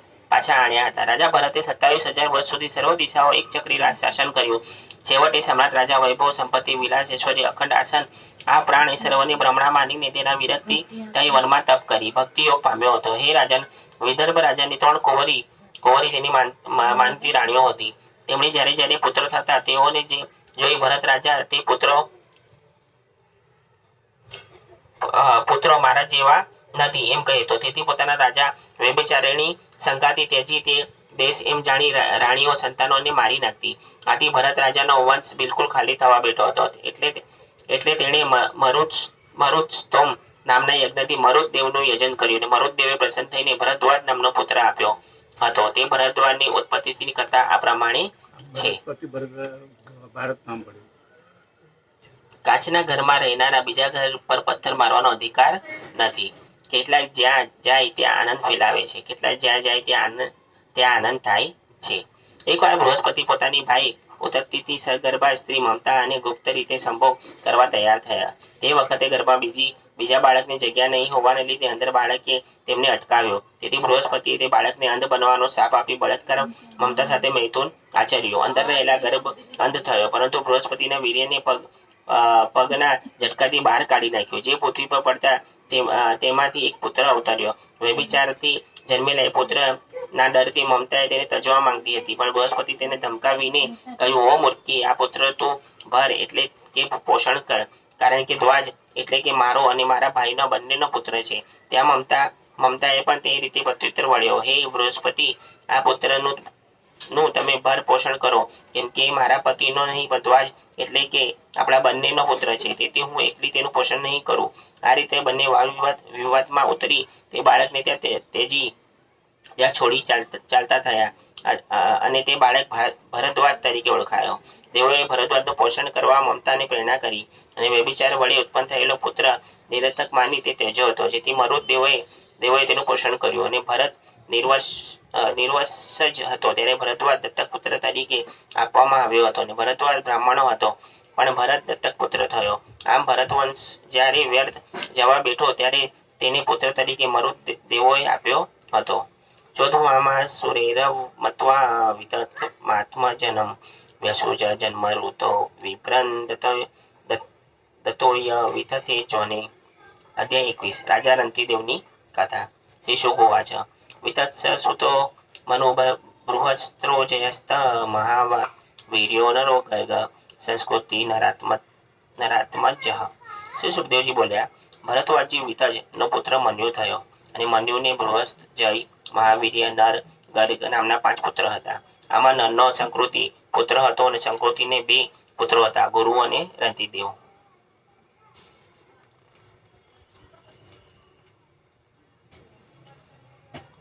આણ્યા હતા. રાજા ભરતે 27,000 વર્ષ સુધી સર્વ દિશાઓ એક ચક્રી રાજ શાસન કર્યું. છેવટે સમ્રાટ રાજા વૈભવ, સંપત્તિ, વિલાસ, ઐશ્વર્ય, અખંડ આસન આ પ્રાણે સર્વને ભ્રમણા માનીને તેના વિરક્તિ થઈ વનમાં તપ કરી ભક્તિ યોગ પામ્યો હતો. હે રાજન, વિદર્ભ રાજાની 3 કુંવરી તેની માનતી રાણીઓ હતી. તેમણે જ્યારે પુત્રો થતા તેઓને જે જોઈ ભરત રાજા તે પુત્રો મારા જેવા નથી એમ કહેતો. તેથી પોતાના રાજા વ્યભિચારિણી સંગાતી ત્યજી તે દેશ એમ જાણી રાણીઓ સંતાનોને મારી નાખતી. આથી ભરત રાજાનો વંશ બિલકુલ ખાલી થવા બેઠો હતો. એટલે તેણે મરુત્સ્તોમ નામના યજ્ઞથી મરુત દેવનું યજન કર્યું અને મરુત દેવે પ્રસન્ન થઈને ભરદ્વાજ નામનો પુત્ર આપ્યો હતો. તે ભરદ્વાજની ઉત્પત્તિની કથા આ પ્રમાણે છે. કાચના ઘરમાં રહેનારા બીજા ઘર પર પથ્થર મારવાનો અધિકાર નથી. કેટલાક જ્યાં જાય ત્યાં આનંદ ફેલાવે છે. કેટલાક જ્યાં જાય ત્યાં આનંદ થાય છે. એકવાર બૃહસ્પતિ પોતાની ભાઈ ઉતરતી સગર્ભા સ્ત્રી મમતા અને ગુપ્ત રીતે સંભોગ કરવા તૈયાર થયા. તે વખતે ગર્ભમાં બીજા બાળકની જગ્યા નહીં હોવાને લીધે અંદર બાળકે તેમને અટકાવ્યો. તેથી બૃહસ્પતિએ તે બાળકને અંધ બનવાનો શાપ આપી બળાત્કાર મમતા સાથે મૈથુન આચર્યું. અંદર રહેલા ગર્ભ અંધ થયો, પરંતુ બૃહસ્પતિના વીર્યને પગના ઝટકાથી બહાર કાઢી નાખ્યો. જે પૃથ્વી પર પડતા તેમાંથી એક પુત્ર અવતર્યો. વ્યભિચારથી જન્મેલા એ પુત્રના ડરથી મમતાએ તેને તજવા માંગતી હતી, પણ બૃહસ્પતિ તેને ધમકાવીને કહ્યું, ઓ મૂર્ખી, આ પુત્ર તું ભર એટલે કે પોષણ કર, કારણ કે ધ્વજ એટલે કે મારો અને મારા ભાઈનો બંનેનો પુત્ર છે. ત્યાં મમતાએ પણ તે રીતે પ્રત્યુત્તર વળ્યો, હે બૃહસ્પતિ, આ પુત્રનું તમે ભર પોષણ કરો, કેમ કે મારા પતિનો નહીં પણ ધ્વજ એટલે કે આપણા બંનેનો પુત્ર છે, તેથી હું એકલી તેનું પોષણ નહીં કરું. આ રીતે બંને વિવાદમાં ઉતરી તે બાળકને ત્યાં છોડી ચાલતા થયા, અને તે બાળક ભરદ્વાજ તરીકે ઓળખાયો. દેવોએ ભરદ્વાજનું પોષણ કરવા મમતાને પ્રેરણા કરી, અને વ્યભિચાર વડે ઉત્પન્ન થયેલો પુત્ર નિરર્થક માની તે ત્યજ્યો હતો. જેથી મરુત દેવોએ તેનું પોષણ કર્યું, અને ભરત નિર્વંશ જ હતો, ત્યારે ભરદ્વાજ દત્તક પુત્ર તરીકે આપવામાં આવ્યો હતો. અને ભરદ્વાજ બ્રાહ્મણો હતો, પણ ભરત દત્તક પુત્ર થયો. આમ ભરતવંશ જ્યારે વ્યર્થ જવા બેઠો ત્યારે તેને પુત્ર તરીકે મરુત દેવોએ આપ્યો હતો. ચોથમામાં સુરેરવ મત્વા વિતત મહાત્મજનમ વ્યસુજ જન્મ ઋતો વિપ્રન દત્તોય વિતતે ચોને. અધ્યાય 21. રાજા રંતિદેવની કથા. શ્રી શુકવાચ. વિતત્સ સુતો મનુ બૃહસ્ત્રો જયસ્ત મહાવીર્યો નરો ગર્ગ સંસ્કૃતિ નરાત્મજ. શ્રી સુખદેવજી બોલ્યા, ભરતવાજી વિતજ નો પુત્ર મન્યુ થયો, અને મન્યુને બૃહસ્ત, જય, મહાવીર્ય, નર, ગર્ગ નામના 5 પુત્ર હતા. આમાં નરનો સંકૃતિ પુત્ર હતો, અને સંકૃતિને 2 પુત્રો હતા, ગુરુ અને રંતિદેવ.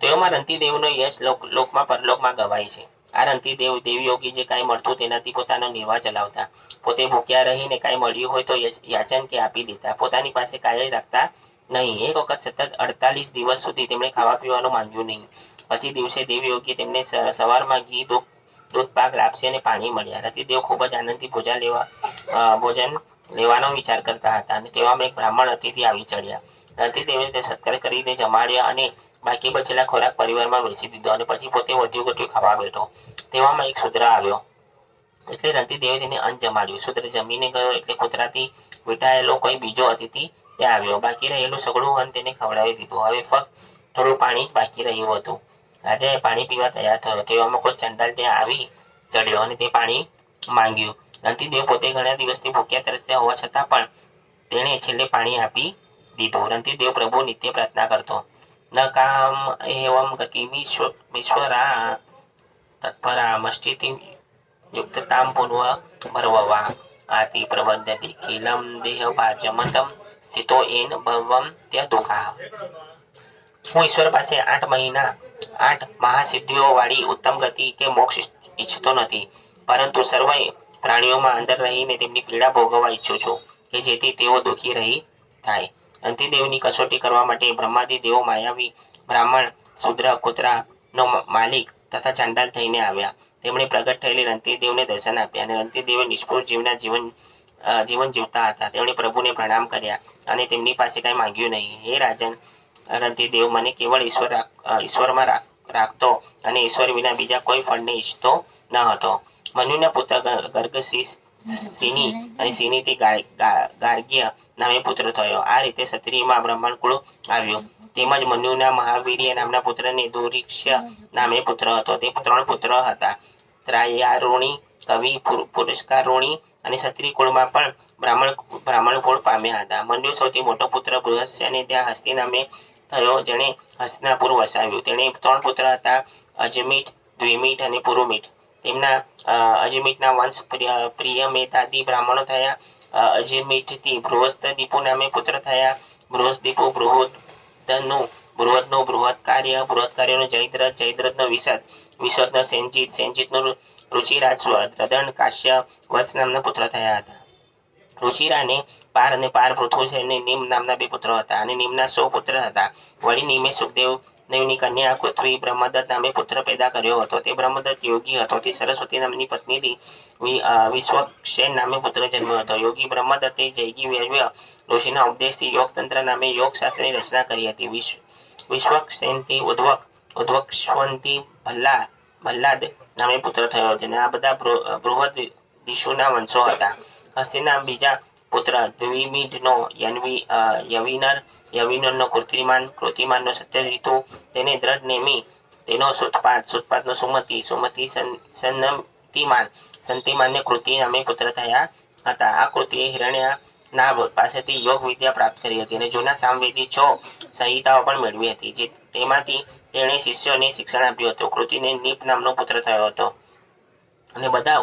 તેઓમાં રંતિદેવનો યશ લોકમાં પરલોકમાં ગવાય છે. આ રંતિદેવ દેવયોગી જે કાંઈ મળતું તેનાથી પોતાનો નિર્વાહ ચલાવતા. પોતે ભૂખ્યા રહીને કાંઈ મળ્યું હોય તો યાચન કે આપી દેતા. પોતાની પાસે કાંઈ રાખતા નહીં. એક વખત સતત 48 દિવસ સુધી તેમણે ખાવા પીવાનું માંગ્યું નહીં. પછી દિવસે દેવયોગી તેમને સવારમાં ઘી, દૂધ પાક, લાપસી અને પાણી મળ્યા. રતિદેવ ખૂબ જ આનંદથી ભોજન લેવાનો વિચાર કરતા હતા, અને તેવામાં એક બ્રાહ્મણ અતિથિ આવી ચડ્યા. રતિદેવે તે સત્કાર કરીને જમાડ્યા, અને બાકી બચેલા ખોરાક પરિવારમાં વેચી દીધો, અને પછી પોતે વધ્યું ઘટ્યું ખાવા બેઠો. તેવામાં એક શૂદ્ર આવ્યો, એટલે રંતિદેવે તેને અન્ન જમાડ્યું. શૂદ્ર જમીને ગયો એટલે કૂતરાથી વીંટાયેલો કોઈ બીજો અતિથિ ત્યાં આવ્યો. બાકી રહેલું સઘળું અન્ન તેને ખવડાવી દીધું. હવે ફક્ત થોડું પાણી જ બાકી રહ્યું હતું. રાજાએ પાણી પીવા તૈયાર થયો. તેવામાં કોઈ ચંડાલ ત્યાં આવી ચડ્યો, અને તે પાણી માંગ્યું. રંતિદેવ પોતે ઘણા દિવસથી ભૂખ્યા તરસ્યા હોવા છતાં પણ તેણે છેલ્લે પાણી આપી દીધું. રંતિદેવ પ્રભુ નિત્ય પ્રાર્થના કરતો. ન કામ એવમ ગતિમીશ્વરા તત્પરા મષ્ટિતિ યુક્તતામ પૂર્વ ભરવવા આતિ પ્રબંધતિ ખીલમ દેહ ભાજમતમ સ્થિતો એન ભવમ ત્ય દુઃખા. હું ઈશ્વર પાસે 8 મહાસિદ્ધિઓ વાળી ઉત્તમ ગતિ કે મોક્ષ ઈચ્છતો નથી, પરંતુ સર્વ પ્રાણીઓમાં અંદર રહીને તેમની પીડા ભોગવવા ઈચ્છું છું, કે જેથી તેઓ દુઃખી રહી થાય. રંતિદેવની કસોટી કરવા માટે બ્રહ્માદિ દેવો માયાવી બ્રાહ્મણ, શૂદ્ર, કૂતરાનો માલિક તથા ચાંડાલ થઈને આવ્યા. તેમણે પ્રગટ થયેલી રંતિદેવને દર્શન આપ્યા, અને રંતિદેવે નિષ્ફળ જીવન જીવતા હતા. તેમણે પ્રભુને પ્રણામ કર્યા, અને તેમની પાસે કાંઈ માંગ્યું નહીં. હે રાજન રંતિદેવ, મને કેવળ ઈશ્વરમાં રાખતો, અને ઈશ્વર વિના બીજા કોઈ ફળને ઈચ્છતો ન હતો. મનુના પુત્ર ગર્ગ સિની, અને સિનીથી ગાર્ગ્ય નામે પુત્ર થયો. આ રીતે ક્ષત્રિયમાં બ્રાહ્મણ કુળ આવ્યું. તેમજ મનુના મહાવીર્ય નામના પુત્રને દુરીક્ષ્ય નામે પુત્ર હતો. તે 3 પુત્ર હતા, ત્રાયારુણી, કવિ, પુરસ્કારુણી, અને ક્ષત્રિય કુળમાં પણ બ્રાહ્મણ કુળ પામ્યા હતા. મન્યુ સૌથી મોટો પુત્ર બૃહસ્પતિ ત્યાં હસ્તી નામે થયો, જેણે હસ્તિનાપુર વસાવ્યું. તેણે 3 પુત્ર હતા, અજમીઠ, દ્વિમીઠ અને પુરુમીઠ. તેમના અજમીઠના વંશ પ્રિયમેતાદી બ્રાહ્મણો થયા. અજમીઠથી બૃહસ્પતિપુ નામે પુત્ર થયા. બૃહસ્પતિપુ બૃહદનો બૃહત્કાર્યનો જયદ્રથ, જયદ્રથનો વિશદનો સેનજીતનો રુચિરાજ, રદન, કાશ્ય, વત્સ નામના પુત્ર થયા હતા. રુચિરાને પાર અને પાર પૃથુ છે, અને નિમ નામના 2 પુત્રો હતા, અને નિમના 100 પુત્ર હતા. વળી નિમે સુખદેવને દેવની કન્યા પૃથ્વી બ્રહ્મદત્ત નામે પુત્ર પેદા કર્યો હતો. તે બ્રહ્મદત્ત યોગી હતો. તે સરસ્વતી નામની પત્નીથી વિશ્વક્ષેન નામે પુત્ર જન્મ્યો હતો. યોગી બ્રહ્મદત્તે જૈગી વ્યાવ્ય ઋષિના ઉપદેશથી યોગતંત્ર નામે યોગ શાસ્ત્રની રચના કરી હતી. વિશ્વક્ષેનથી ઉદ્વક્ષવંતી ભલ્લાદ નામે પુત્ર થયો હતો. અને આ બધા બૃહદ દિશુના વંશો હતા. હસ્તીના બીજા પુત્ર દ્વિમીઢનો યવિનરનો કૃતિમાનનો સત્યજીતુ, તેને દ્રઢ નેમી, તેનો સુતપાતનો સુમતિ સંતિમાનને કૃતિ નામે પુત્ર થયા હતા. આ કૃતિએ હિરણ્ય નાભ પાસેથી યોગ વિદ્યા પ્રાપ્ત કરી હતી અને જૂના સામવેદી 6 સંહિતાઓ પણ મેળવી હતી. તેમાંથી તેણે શિષ્યોને શિક્ષણ આપ્યું હતું. કૃતિને નીપ નામનો પુત્ર થયો હતો. અને બધા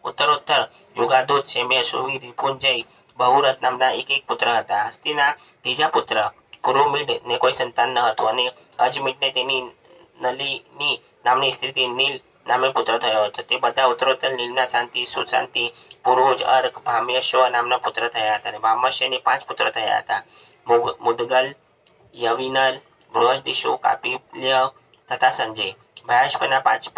ઉત્તરોત્તર યુગાદૂત શેમ્ય સુવી રિપુંજય બહુરથ નામના એક પુત્ર હતા. હસ્તીના ત્રીજા પુત્ર પુરુમિડ ને કોઈ સંતાન ન હતું અને અજમિડને તેની નલિની નામની સ્ત્રીથી નીલ નામે પુત્ર થયો હતો. તે બધા ઉત્તરોત્તર નીલના શાંતિ, સુશાંતિ, પુરુજ, અર્ક, ભામ્યશ્વ નામના પુત્ર થયા હતા. અને ભામ્યશ્વને 5 પુત્ર થયા હતા: મુદગલ, યવિનર, બૃહદિશુ, કાપિલ્ય તથા સંજય. ભાષ્પના 5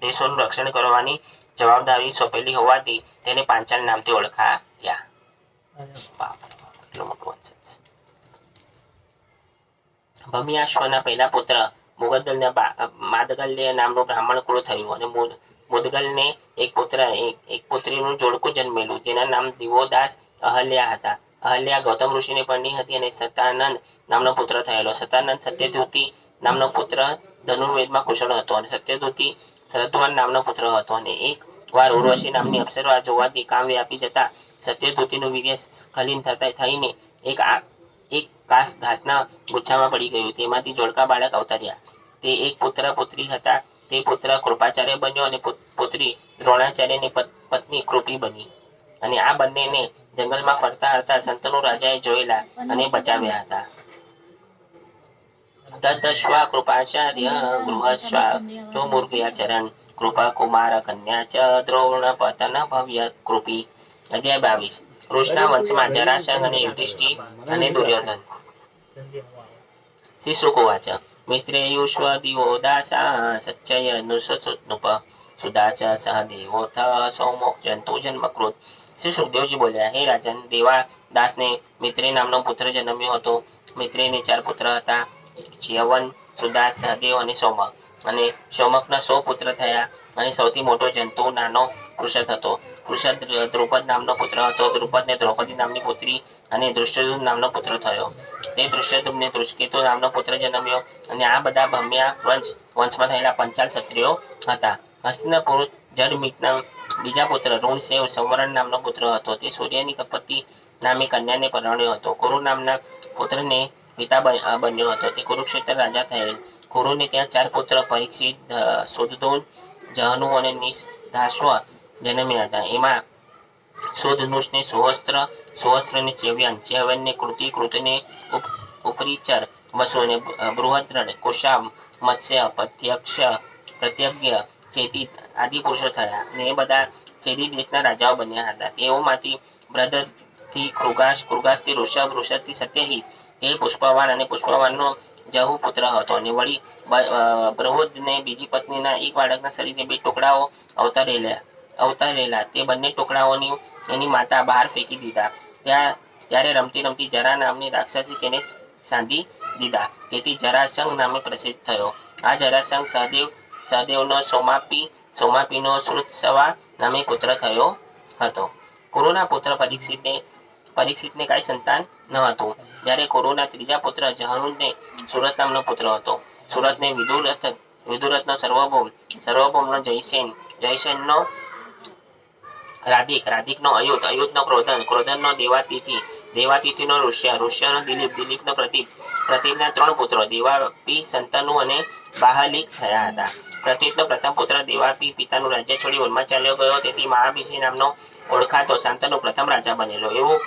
દેશોનું રક્ષણ કરવાની જવાબદારી સોંપેલી હોવાથી તેને પાંચાલ નામથી ઓળખાયા. ભમ્યાશ્વના પહેલા પુત્ર મુદગલને માદગલ્ય નામનું બ્રાહ્મણ કુળ થયું અને મુદગલને એક પુત્રીનું જોડકું જન્મેલું, જેના નામ દિવોદાસ અહલ્યા હતા. અહલ્યા ગૌતમ ઋષિને પરણી હતી અને સતાનંદ નામનો પુત્ર થયેલો. સતાનંદ સત્યધ્યુતિ નામનો પુત્ર ધનુર્વેદમાં કુશળ હતો અને સત્યધ્યુતિ શરદ્વાન નામનો પુત્ર હતો. અને એક વાર ઉર્વશી નામની અપ્સરા જોવાથી કામ વ્યાપી જતા સત્યધ્યુતિનું વીર્ય સ્ખલિન થઈને એક ઘાસના ગુચ્છામાં પડી ગયું. તેમાંથી જોડકા બાળક અવતર્યા. તે એક પુત્ર પુત્રી હતા. તે પુત્ર કૃપાચાર્ય બન્યો અને પુત્રી દ્રોણાચાર્યની પત્ની કૃપી બની. અને આ બંનેને જંગલમાં ફરતા હતા શંતનુ રાજાએ જોયેલા અને બચાવ્યા હતા. તદશ્વા કૃપાચાર્ય ગૃહસ્વા તો મૂર્ગયાચરણ કૃપા કુમાર કન્યા ચ દ્રોણ પતન ભવ્ય કૃપી. અધ્યાય 22. કૃષ્ણ વંશમાં જરાસંઘ અને યુધિષ્ઠિર અને દુર્યોધન. શ્રી શુકવાચ મિત્રેયુષ્વ દિવોદાસા સચ્ચય નુપ સુદાચ સહદેવોથ સૌમોક જંતુ જન્મકૃત. શ્રી સુખદેવજી બોલ્યા, હે રાજન, દેવા દાસને મિત્રે નામનો પુત્ર જન્મ્યો હતો. મિત્રેને 4 પુત્ર હતા: ચ્યવન, સુદાસ, સહદેવ અને સૌમક. અને સૌમકના 100 પુત્ર થયા. અને સૌથી મોટો જંતુ નાનો કૃષદ હતો. કૃષદ દ્રુપદ નામનો પુત્ર હતો. દ્રુપદને દ્રૌપદી નામની પુત્રી અને દૃષ્ટદ્યુમ્ન નામનો પુત્ર થયો. તે દૃષ્ટદ્યુમ્નને દૃષ્કેતુ નામનો પુત્ર જન્મ્યો. અને આ બધા ભમ્યા વંશમાં થયેલા પંચાલ ક્ષત્રિયો હતા. હસ્તિનાપુર જડમિતના બીજા પુત્ર ઋણસેવ સંવરણ નામનો પુત્ર હતો. તે સૂર્યની તપતી નામે કન્યાને પરણ્યો હતો. કુરુ નામના પુત્રને પિતા બન્યો હતો. તે કુરુક્ષેત્ર રાજા થયેલ. કુરુને ત્યાં 4 પુત્ર પરીક્ષિત, શુદ્ધૂન, જહનુ અને નિષધાશ્વ જન્મ્યા હતા. એમાં શુદ્ધનુષને સુવસ્ત્રને ચ્યવન, ચ્યવનને કૃતિ, કૃતિને ઉપરીચર, વસુ અને બૃહદ્રઢ, કુશામ, મત્સ્ય, પ્રત્યજ્ઞ, ચેતી આદિ પુરુષો થયા. અને એ બધા ચેદી દેશના રાજાઓ બન્યા હતા. તેઓમાંથી બ્રહ્દથી કૃગાસથી ઋષભ, ઋષભથી સત્યહિત, તે પુષ્પવાન અને પુષ્પવાનનો જહુ પુત્ર હતો. અને વળી બૃહદને બીજી પત્નીના એક બાળકના શરીરે 2 ટુકડાઓ અવતરેલા. તે બંને ટુકડાઓની એની માતા બહાર ફેંકી દીધા. ત્યારે રમતી રમતી જરા નામની રાક્ષસી તેને સાંધી દીધા. તેથી જરાસંઘ નામે પ્રસિદ્ધ થયો. આ જરાસંઘ સહદેવનો સોમાપીનો શ્રુતસવા નામે પુત્ર થયો હતો. કુરુના પુત્ર પરીક્ષિતને કાંઈ સંતાન ન હતું. જ્યારે કુરુના ત્રીજા પુત્ર જહનુને સુરત નામનો પુત્ર હતો. સુરતને વિદુરથનો સર્વભૌમનો જયસેનનો રાધિકનો અયુધનો ક્રોધનનો દેવાતિથિનો ઋષ્યનો દિલીપનો પ્રતિપના 3 પુત્રો દેવાપી, શંતનુ અને બાહલિક થયા હતા. પ્રતિપનો પ્રથમ પુત્ર દેવાપી પિતાનું રાજ્ય છોડી વનમાં ચાલ્યો ગયો. તેથી મહાભીષી નામનો ઓળખાતો શાંતનુ પ્રથમ રાજા બનેલો.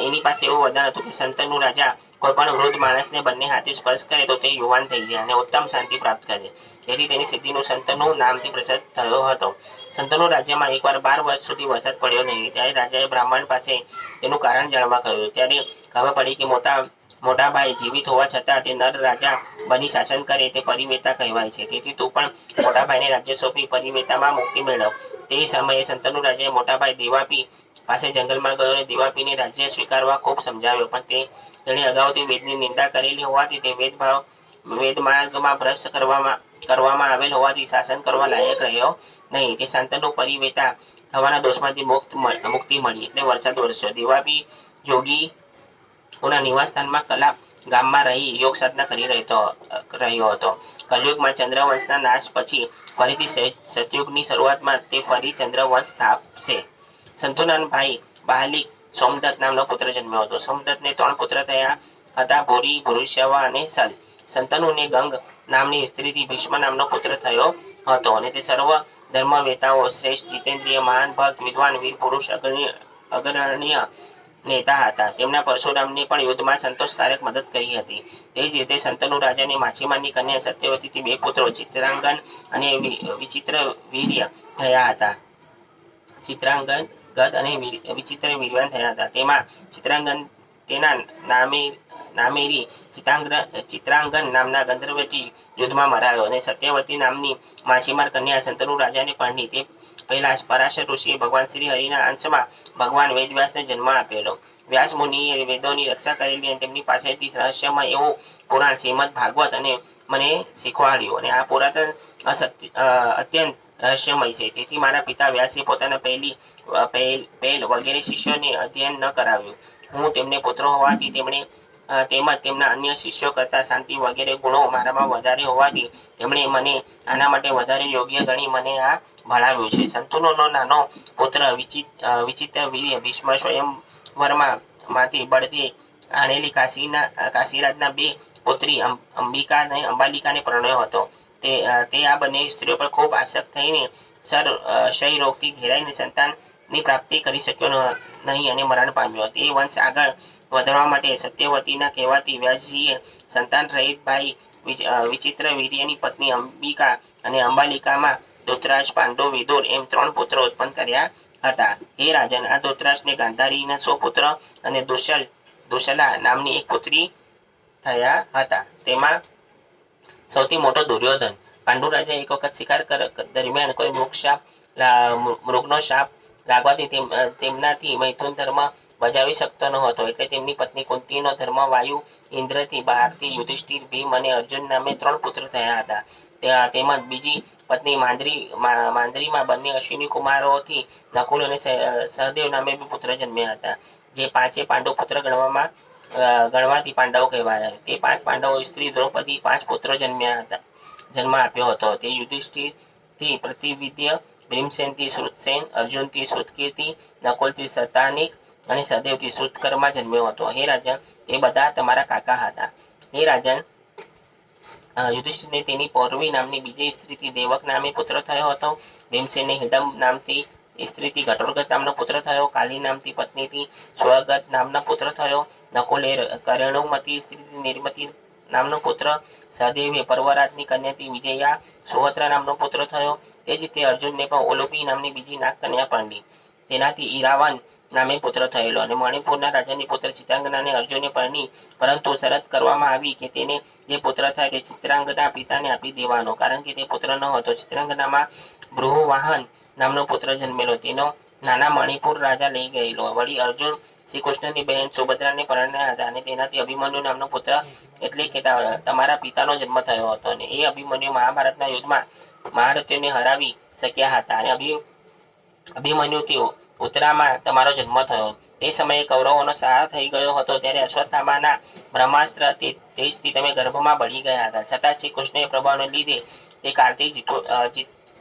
એની પાસે એવું વરદાન હતું કે શંતનુ રાજા કોઈ પણ વૃદ્ધ માણસને બંને હાથે સ્પર્શ કરે તો તે યુવાન થઈ જાય અને ઉત્તમ શાંતિ પ્રાપ્ત કરે. તેથી તેની સિદ્ધિનું સંતનું નામથી પ્રસિદ્ધ થયો હતો. સંતોનું રાજ્યમાં એકવાર 12 વર્ષ સુધી વરસાદ પડ્યો નહીં. ત્યારે રાજાએ બ્રાહ્મણ પાસે તેનું કારણ જાણવા કહ્યું. ત્યારે ખબર પડી કે મોટા ભાઈ જીવિત હોવા છતાં તે નર રાજા બની શાસન કરે તે પરિવેતા કહેવાય છે. તેથી તું પણ મોટા ભાઈને રાજ્ય સોંપી પરિવેતામાં મુક્તિ મેળવ. તે સમયે સંતનું રાજાએ મોટા ભાઈ દેવાપી પાસે જંગલમાં ગયો અને દેવાપીને રાજ્ય સ્વીકારવા ખૂબ સમજાવ્યો, પણ તેણે અગાઉથી વેદની નિંદા કરેલી હોવાથી તે વેદ માર્ગમાં ભ્રષ્ટ કરવામાં આવેલ હોવાથી શાસન કરવા લાયક રહ્યો નહીં. તે સંતનું પરિવેતા થવાના દોષમાંથી મુક્તિ મળી એટલે વરસાદ વરસ્યો. દેવાપી યોગીઓના નિવાસસ્થાનમાં કલા ગામમાં રહી યોગ સાધના કરી રહ્યો હતો. કલયુગમાં ચંદ્રવંશના નાશ પછી ફરીથી સતયુગની શરૂઆતમાં તે ફરી ચંદ્રવંશ સ્થાપશે. સંતોના ભાઈ બહાલિક સોમદત્ત નામનો પુત્ર જન્મ્યો હતો. સોમદત્તને 3 પુત્ર થયા હતા, ભૂરી, ભૂરુશ્રવા અને સલ. સંતનુને ગંગ નામની સ્ત્રીથી ભીષ્મ નામનો પુત્ર થયો હતો અને તે સર્વ ધર્મવેતાઓ શ્રેષ્ઠ, જીતેન્દ્રિય, મહાન ભક્ત, વિદ્વાન, વીર પુરુષ, અગ્રણીય નેતા હતા. તેમના પરશુરામને પણ યુદ્ધમાં સંતોષકારક મદદ કરી હતી. તે જ રીતે સંતનુ રાજાને માછીમારની કન્યા સત્યવતીથી 2 પુત્રો ચિત્રાંગન અને વિચિત્ર વીર્ય થયા હતા. ચિત્રાંગન ગદ અને વિચિત્ર વીર્યવાન થયા હતા. તેમાં ચિત્રાંગન તેના નામેરી ચિત્રાંગન નામના ગંધર્વથી યુદ્ધમાં મરાયો અને સત્યવતી નામની માછીમાર કન્યા સંતનુ રાજાને પરણી. તે પહેલા પરાશર ઋષિએ ભગવાન શ્રી હરિના અંશમાં ભગવાન વેદવ્યાસને જન્મ આપેલો. વ્યાસ મુનિએ વેદોની રક્ષા કરેલી અને તેમની પાસેથી રહસ્યમાં એવું પુરાણ શ્રીમદ ભાગવત અને મને શીખવાડ્યું અને આ પુરાતન અત્યંત રહસ્યમય છે. તેથી મારા પિતા વ્યાસે પોતાના પહેલ વગેરે શિષ્યોને અધ્યયન ન કરાવ્યું. હું તેમને પુત્ર હોવાથી તેમજ તેમના અન્ય શિષ્યો કરતાં શાંતિ વગેરે ગુણો મારામાં વધારે હોવાથી તેમણે મને આના માટે વધારે યોગ્ય ગણી મને આ ભણાવ્યું છે. સંતોનો નાનો પુત્ર વિચિત્ર વીર્ય ભીષ્મ સ્વયંવરમાંથી બળતી આણેલી કાશીરાજના 2 પુત્રી અંબિકા અને અંબાલિકાને પરણ્યો હતો. તે આ બંને સ્ત્રીઓ પર ખૂબ આસક્ત થઈને ક્ષય રોગથી ઘેરાઈને સંતાનની પ્રાપ્તિ કરી શક્યો નહીં અને મરણ પામ્યો. તે વંશ આગળ વધારવા માટે સત્યવતીના કહેવાથી વ્યાસજીએ સંતાન રહિત ભાઈ વિચિત્ર વીર્યની પત્ની અંબિકા અને અંબાલિકામાં ધૃતરાષ્ટ્ર, પાંડુ, વિદુર એમ 3 પુત્રો ઉત્પન્ન કર્યા હતા. હે રાજન, આ ધૃતરાષ્ટ્રને ગાંધારીના 100 પુત્ર અને દુશલા નામની 1 પુત્રી થયા હતા. તેમાં સૌથી મોટો દુર્યોધન. પાંડુ રાજા એક વખત શિકાર દરમિયાન કોઈ મૃગનો શાપ લાગવાથી તેમનાથી મૈથુન ધર્મ બજાવી શકતો ન હતો. એટલે તેમની પત્ની કુંતીનો ધર્મ વાયુ ઇન્દ્રથી બહારથી યુધિષ્ઠિર, ભીમ અને અર્જુન નામે 3 પુત્ર થયા હતા. તેમજ બીજી પત્ની માંદ્રીમાં બંને અશ્વિની કુમારોથી નકુલ અને સહદેવ નામે 2 પુત્ર જન્મ્યા હતા. જે 5 પાંડુ પુત્ર ગણવાથી પાંડવો કહેવાયા. તે 5 પાંડવો સ્ત્રી દ્રૌપદી 5 પુત્રો જન્મ આપ્યો હતો. તે યુધિષ્ઠિરથી પ્રતિવિદ્ય, ભીમસેનથી શ્રુતસેન, અર્જુનથી શ્રુતકીર્તિ, નકુલથી શતાનિક અને સહદેવથી શ્રુતકર્મા જન્મ્યો હતો. હે રાજન, એ બધા તમારા કાકા હતા. હે રાજન, યુધિષ્ઠિરને તેની પૌરવી નામની બીજી સ્ત્રીથી દેવક નામે પુત્ર થયો હતો. ભીમસેનને હિડમ નામથી સ્ત્રીથી ઘટોત્કચ નામનો પુત્ર થયો. કાલી નામથી પત્નીથી સ્વગત નામનો પુત્ર થયો. નકુલે કરેણુમતી સ્ત્રીથી નિર્મતિ નામનો પુત્ર. સહદેવે પર્વરાજની કન્યાથી વિજયા સુહોત્ર નામનો પુત્ર થયો. તે જ રીતે અર્જુનને પણ ઓલોપી નામની બીજી નાગ કન્યા પરણી. તેનાથી ઈરાવન નામે પુત્ર થયેલો અને મણિપુરના રાજાની પુત્ર ચિત્રાંગનાને અર્જુને પરણી, પરંતુ શરત કરવામાં આવી કે તેને જે પુત્ર થાય તે ચિત્રાંગના પિતાને આપી દેવાનો, કારણ કે તે પુત્ર ન હતો. ચિત્રાંગનામાં બૃહવાહન નામનો પુત્ર જન્મેલો. તેનો નાના મણિપુર રાજા લઈ ગયેલો. વળી અર્જુન શ્રી કૃષ્ણની બહેન સુભદ્રાને પરણ્યા હતા અને તેનાથી અભિમન્યુ નામનો પુત્ર એટલે કે તમારા પિતાનો જન્મ થયો હતો. અને એ અભિમન્યુ મહાભારતના યુદ્ધમાં મહારથીઓને હરાવી શક્યા હતા અને અભિમન્યુથી ઉત્તરામાં તમારો જન્મ થયો. તે સમયે કૌરવોનો સહાય થઈ ગયો હતો. ત્યારે અશ્વત્થામાના બ્રહ્માસ્ત્ર તેજથી તમે ગર્ભમાં બળી ગયા હતા. છતાં શ્રી કૃષ્ણએ પ્રભાવને લીધે તે કાળથી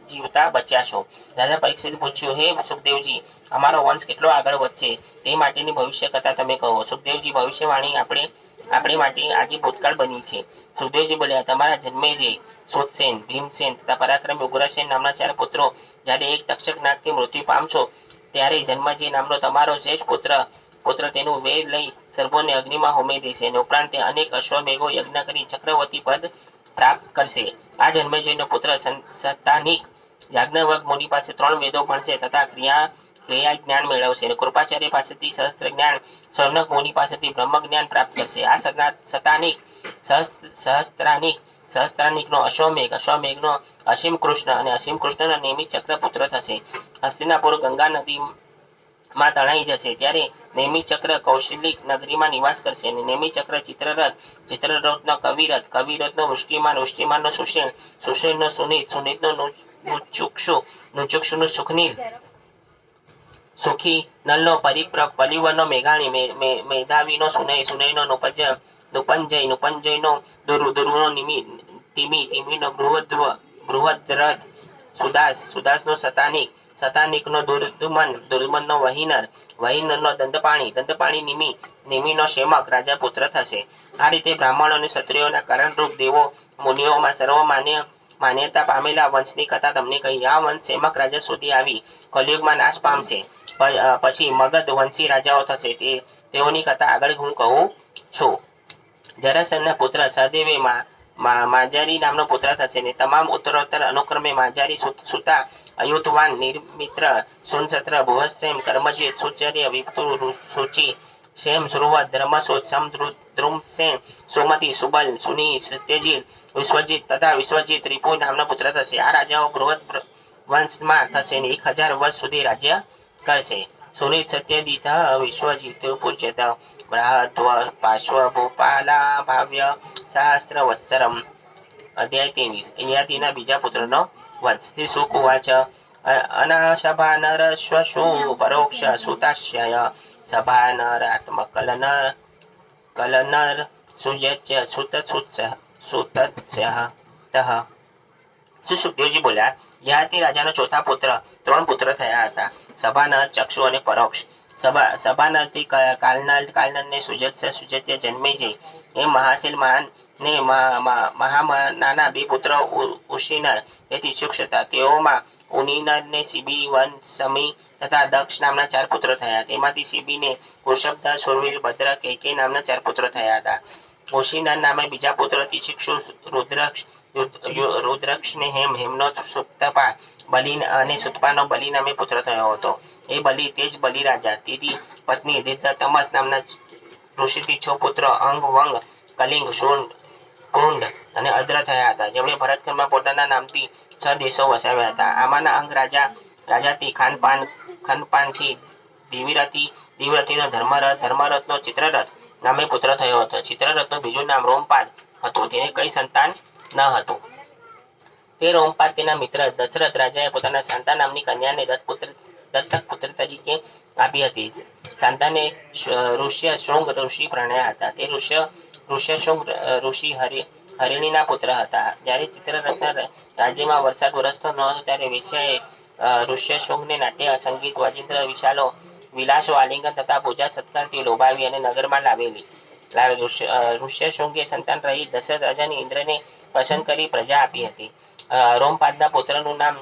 જીવતા બચ્યા છો. રાજા પરીક્ષિતે પૂછ્યું, હે સુખદેવજી, અમારો વંશ કેટલો આગળ વધશે તે માટેની ભવિષ્ય કથા તમે કહો. સુખદેવજી, ભવિષ્યવાણી આપણે માટે આજે ભૂતકાળ બની છે. સુખદેવજી બોલ્યા, તમારા જન્મે જે શ્રુતસેન, ભીમસેન તથા પરાક્રમી ઉગ્રસેન નામના 4 પુત્રો જ્યારે એક તક્ષક નાગથી મૃત્યુ પામશો ત્યારે જન્મજય નામનો તમારો શ્રેષ્ઠ પુત્ર તેનું વેર લઈ સર્પોને અગ્નિમાં હોમી દેશે અને ઉપરાંત તે અનેક અશ્વમેઘો યજ્ઞ કરી ચક્રવર્તી પદ પ્રાપ્ત કરશે. આ જન્મેજયનો પુત્ર સતાનિક યાજ્ઞવલ્ક મુનિ પાસે 3 વેદો ભણશે તથા ક્રિયા જ્ઞાન મેળવશે અને કૃપાચાર્ય પાસેથી સહસ્ત્ર જ્ઞાન, સૌનક મુનિ પાસેથી બ્રહ્મ જ્ઞાન પ્રાપ્ત કરશે. આ સતાનિક સહસ્ત્રાનિકનો અશ્વમેઘનો અસીમ કૃષ્ણ અને અસીમ કૃષ્ણના નિયમિત ચક્ર પુત્ર થશે. હસ્તિનાપુર ગંગા નદીમાં તણાઈ જશે ત્યારે નિયમિત ચક્ર કૌશલિક નગરીમાં નિવાસ કરશે અને નિયમિત ચક્ર ચિત્રરથનો કવિરથનો વૃષ્ટિમાનનો સુષેણનો સુનીતનો નુચુક્ષુનો સુખી નલનો પરિવરનો મેઘાણી મેધાવીનો સુનયનો નુપંજયનો દુર્વનો તિમિનો બૃહદ્રથ સુદાસનો સતાનિકનો દુર્મનનો વહીનરનો દંતપાણી નિમિનો શેમક રાજા પુત્ર થશે. આ રીતે બ્રાહ્મણો અને ક્ષત્રિયોના કારણરૂપ દેવો મુનિઓમાં સર્વ માન્યતા પામેલા વંશની કથા તમને કહી. આ વંશ શેમક રાજા સુધી આવી કલયુગમાં નાશ પામશે. પછી મગધ વંશી રાજાઓ થશે. તેઓની કથા આગળ હું કહું છું. જરાસંધના પુત્ર સહદેવે માજારી નામનો પુત્ર થશે ને તમામ ઉત્તરોત્તર અનુક્રમે માજારી સુતા અયુતવાન નિર્મિત્ર સુનસત્ર ભુવસ્સેમ કર્મજીત સુચર્ય વિપ્તુ સુચિ શેમ સુરવત ધર્મસોત સમદ્રુમસેન સોમતી સુબલ સુની સત્યજીત વિશ્વજીત તથા વિશ્વજીત રિપુ નામના પુત્ર થશે. આ રાજાઓ બૃહદ વંશમાં થશે ને 1000 વર્ષ સુધી રાજ્ય કરશે. સુનિત સત્યજીત વિશ્વજીત પૂજ્યત બૃહદ્વ પાર્શ્વ ભૂપાલા ભાવ્ય સહસ્ત્ર વત્સરમ. અધ્યાય 23 યયાતિના બીજા પુત્રનો વંશ. શ્રી શુકુવાચ અનસભાનર શ્વશુ પરોક્ષ સુતાશ્રય સભાનરાત્મકલનર સુયચ્ય સુતત્સ્ય શ્રી સુખદેવજી બોલ્યા, યયાતિ રાજાનો ચોથા પુત્ર 3 પુત્ર થયા હતા, સભાનર, ચક્ષુ અને પરોક્ષ. સભાનરથી કાલનરને સુજત્ય જન્મેજય એમ મહાશીલ ને મહામનાના 2 પુત્ર ઉશીનર તેથી ઇચ્છુક હતા. તેઓમાં ઉનીનરને સિબી, વન, સમી તથા દક્ષ નામના 4 પુત્રો થયા. તેમાંથી સિબીને વૃષભધર, શૂરવીર, ભદ્ર, કૈકેયી નામના 4 પુત્રો થયા હતા. ઉશીનર નામે બીજા પુત્ર તિક્ષિક્ષુ, રુદ્રક્ષને હેમનો સુક્તપા, બલિ અને સુતપાનો બલિ નામે પુત્ર થયો હતો. એ બલિ તે જ બલિ રાજા. તેની પત્ની દિર્ધતમસ નામના ઋષિથી 6 પુત્ર અંગ, વંગ, કલિંગ, શુંડ, કુંડ અને અદ્ર થયા હતા, જેમણે ભરતખંડમાં પોતાના નામથી 6 દેશો વસાવ્યા હતા. આમાંના અંગ રાજાથી ખાનપાનથી દિવ્યરથીનો ધર્મરથનો ચિત્રરથ નામે પુત્ર થયો હતો. ચિત્રરથનું બીજું નામ રોમપાદ હતું. તેને કઈ સંતાન ન હતું. તે રોમપાદ તેના મિત્ર દશરથ રાજાએ પોતાના શાંતા નામની કન્યાને દત્તક પુત્ર તરીકે આપી હતી. શાંતાને ઋષ્ય શૃંગ ઋષિ પ્રણયા હતા. તે ઋષ્યશૃંગ ઋષિ હરિણીના પુત્ર હતા. જ્યારે ચિત્રરથના રાજ્યમાં વરસાદ વરસતો ન હતો ત્યારે વેશ્યાએ ઋષ્યશૃંગને નાટ્ય, સંગીત, વાજિંત્ર, વિલાસો, આલિંગન તથા પૂજા સત્કારથી લોભાવી અને નગરમાં લાવેલી. ઋષ્યશૃંગે સંતાન રહી દશરથ રાજાની ઇન્દ્રને પસંદ કરી પ્રજા આપી હતી. રોમપાદના પુત્રનું નામ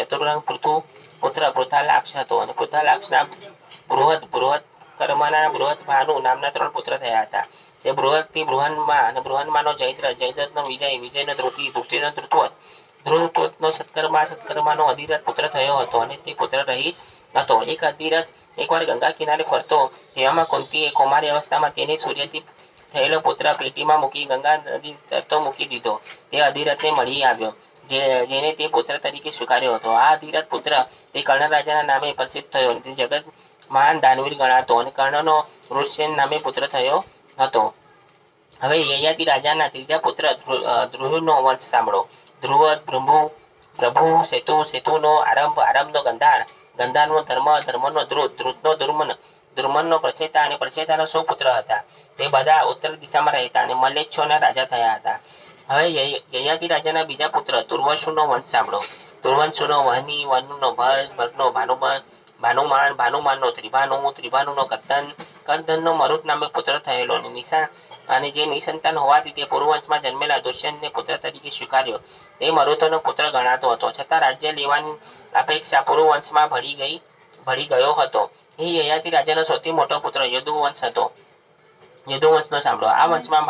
ચતુરંગ પુત્ર પૃથાલાક્ષ હતો અને પૃથાલાક્ષના બૃહત્કર્મના બૃહત્ભાનુ નામના 3 પુત્ર થયા હતા. તે બૃહદથી બૃહન્મા અને બૃહન્માનો જયદ્રથનો વિજયનો ધૃતિ, ધૃતિનો ધૃતવતનો સત્કર્માનો અધિરથ પુત્ર થયો હતો અને તે પુત્ર રહિત હતો. એક અધિરથ એકવાર ગંગા કિનારે ફરતો તેવામાં કુંતીએ કૌમારી અવસ્થામાં તેને સૂર્યથી થયેલો પુત્ર પેટીમાં મૂકી ગંગા નદી તરતો મૂકી દીધો. તે અધિરથને મળી આવ્યો, જેને તે પુત્ર તરીકે સ્વીકાર્યો હતો. આ અધિરથ પુત્ર તે કર્ણ રાજાના નામે પ્રસિદ્ધ થયો. તે જગત મહાન દાનવીર ગણાતો અને કર્ણનો વૃષસેન નામે પુત્ર થયો હતો. હવે યયાતિ રાજાના ત્રીજા પુત્ર ધ્રુવનો વંશ સાંભળો. ધ્રુવ પ્રભુ, સેતુનો આરંભનો ગંધારનો ધર્મ, ધર્મનો ધ્રુતનો ધ્રુમનનો પ્રચેતા અને પ્રચેતાનો 100 પુત્ર હતા. તે બધા ઉત્તર દિશામાં રહેતા અને મલેચ્છોના રાજા થયા હતા. હવે યયાતિ રાજાના બીજા પુત્ર તુર્વશુનો વંશ સાંભળો. તુર્વશુનો વહની, વહનુનો ભર, ભરનો ભાનુમાન, ભાનુમાનનો ત્રિભાનુનો કરદનનો મરુત નામે પુત્ર થયેલો અને જે નિસંતાન હોવાથી તે પૂર્વવંશમાં જન્મેલા દુષ્યંતને પુત્ર તરીકે સ્વીકાર્યો. તે મરુતોનો પુત્ર ગણાતો હતો, છતાં રાજ્ય લેવાની અપેક્ષા પૂર્વવંશમાં ભળી ગયો હતો. એ યયાતિ રાજાનો સૌથી મોટો પુત્ર યદુવંશ હતો. યદુવંશનો સાંભળો. આ વંશમાં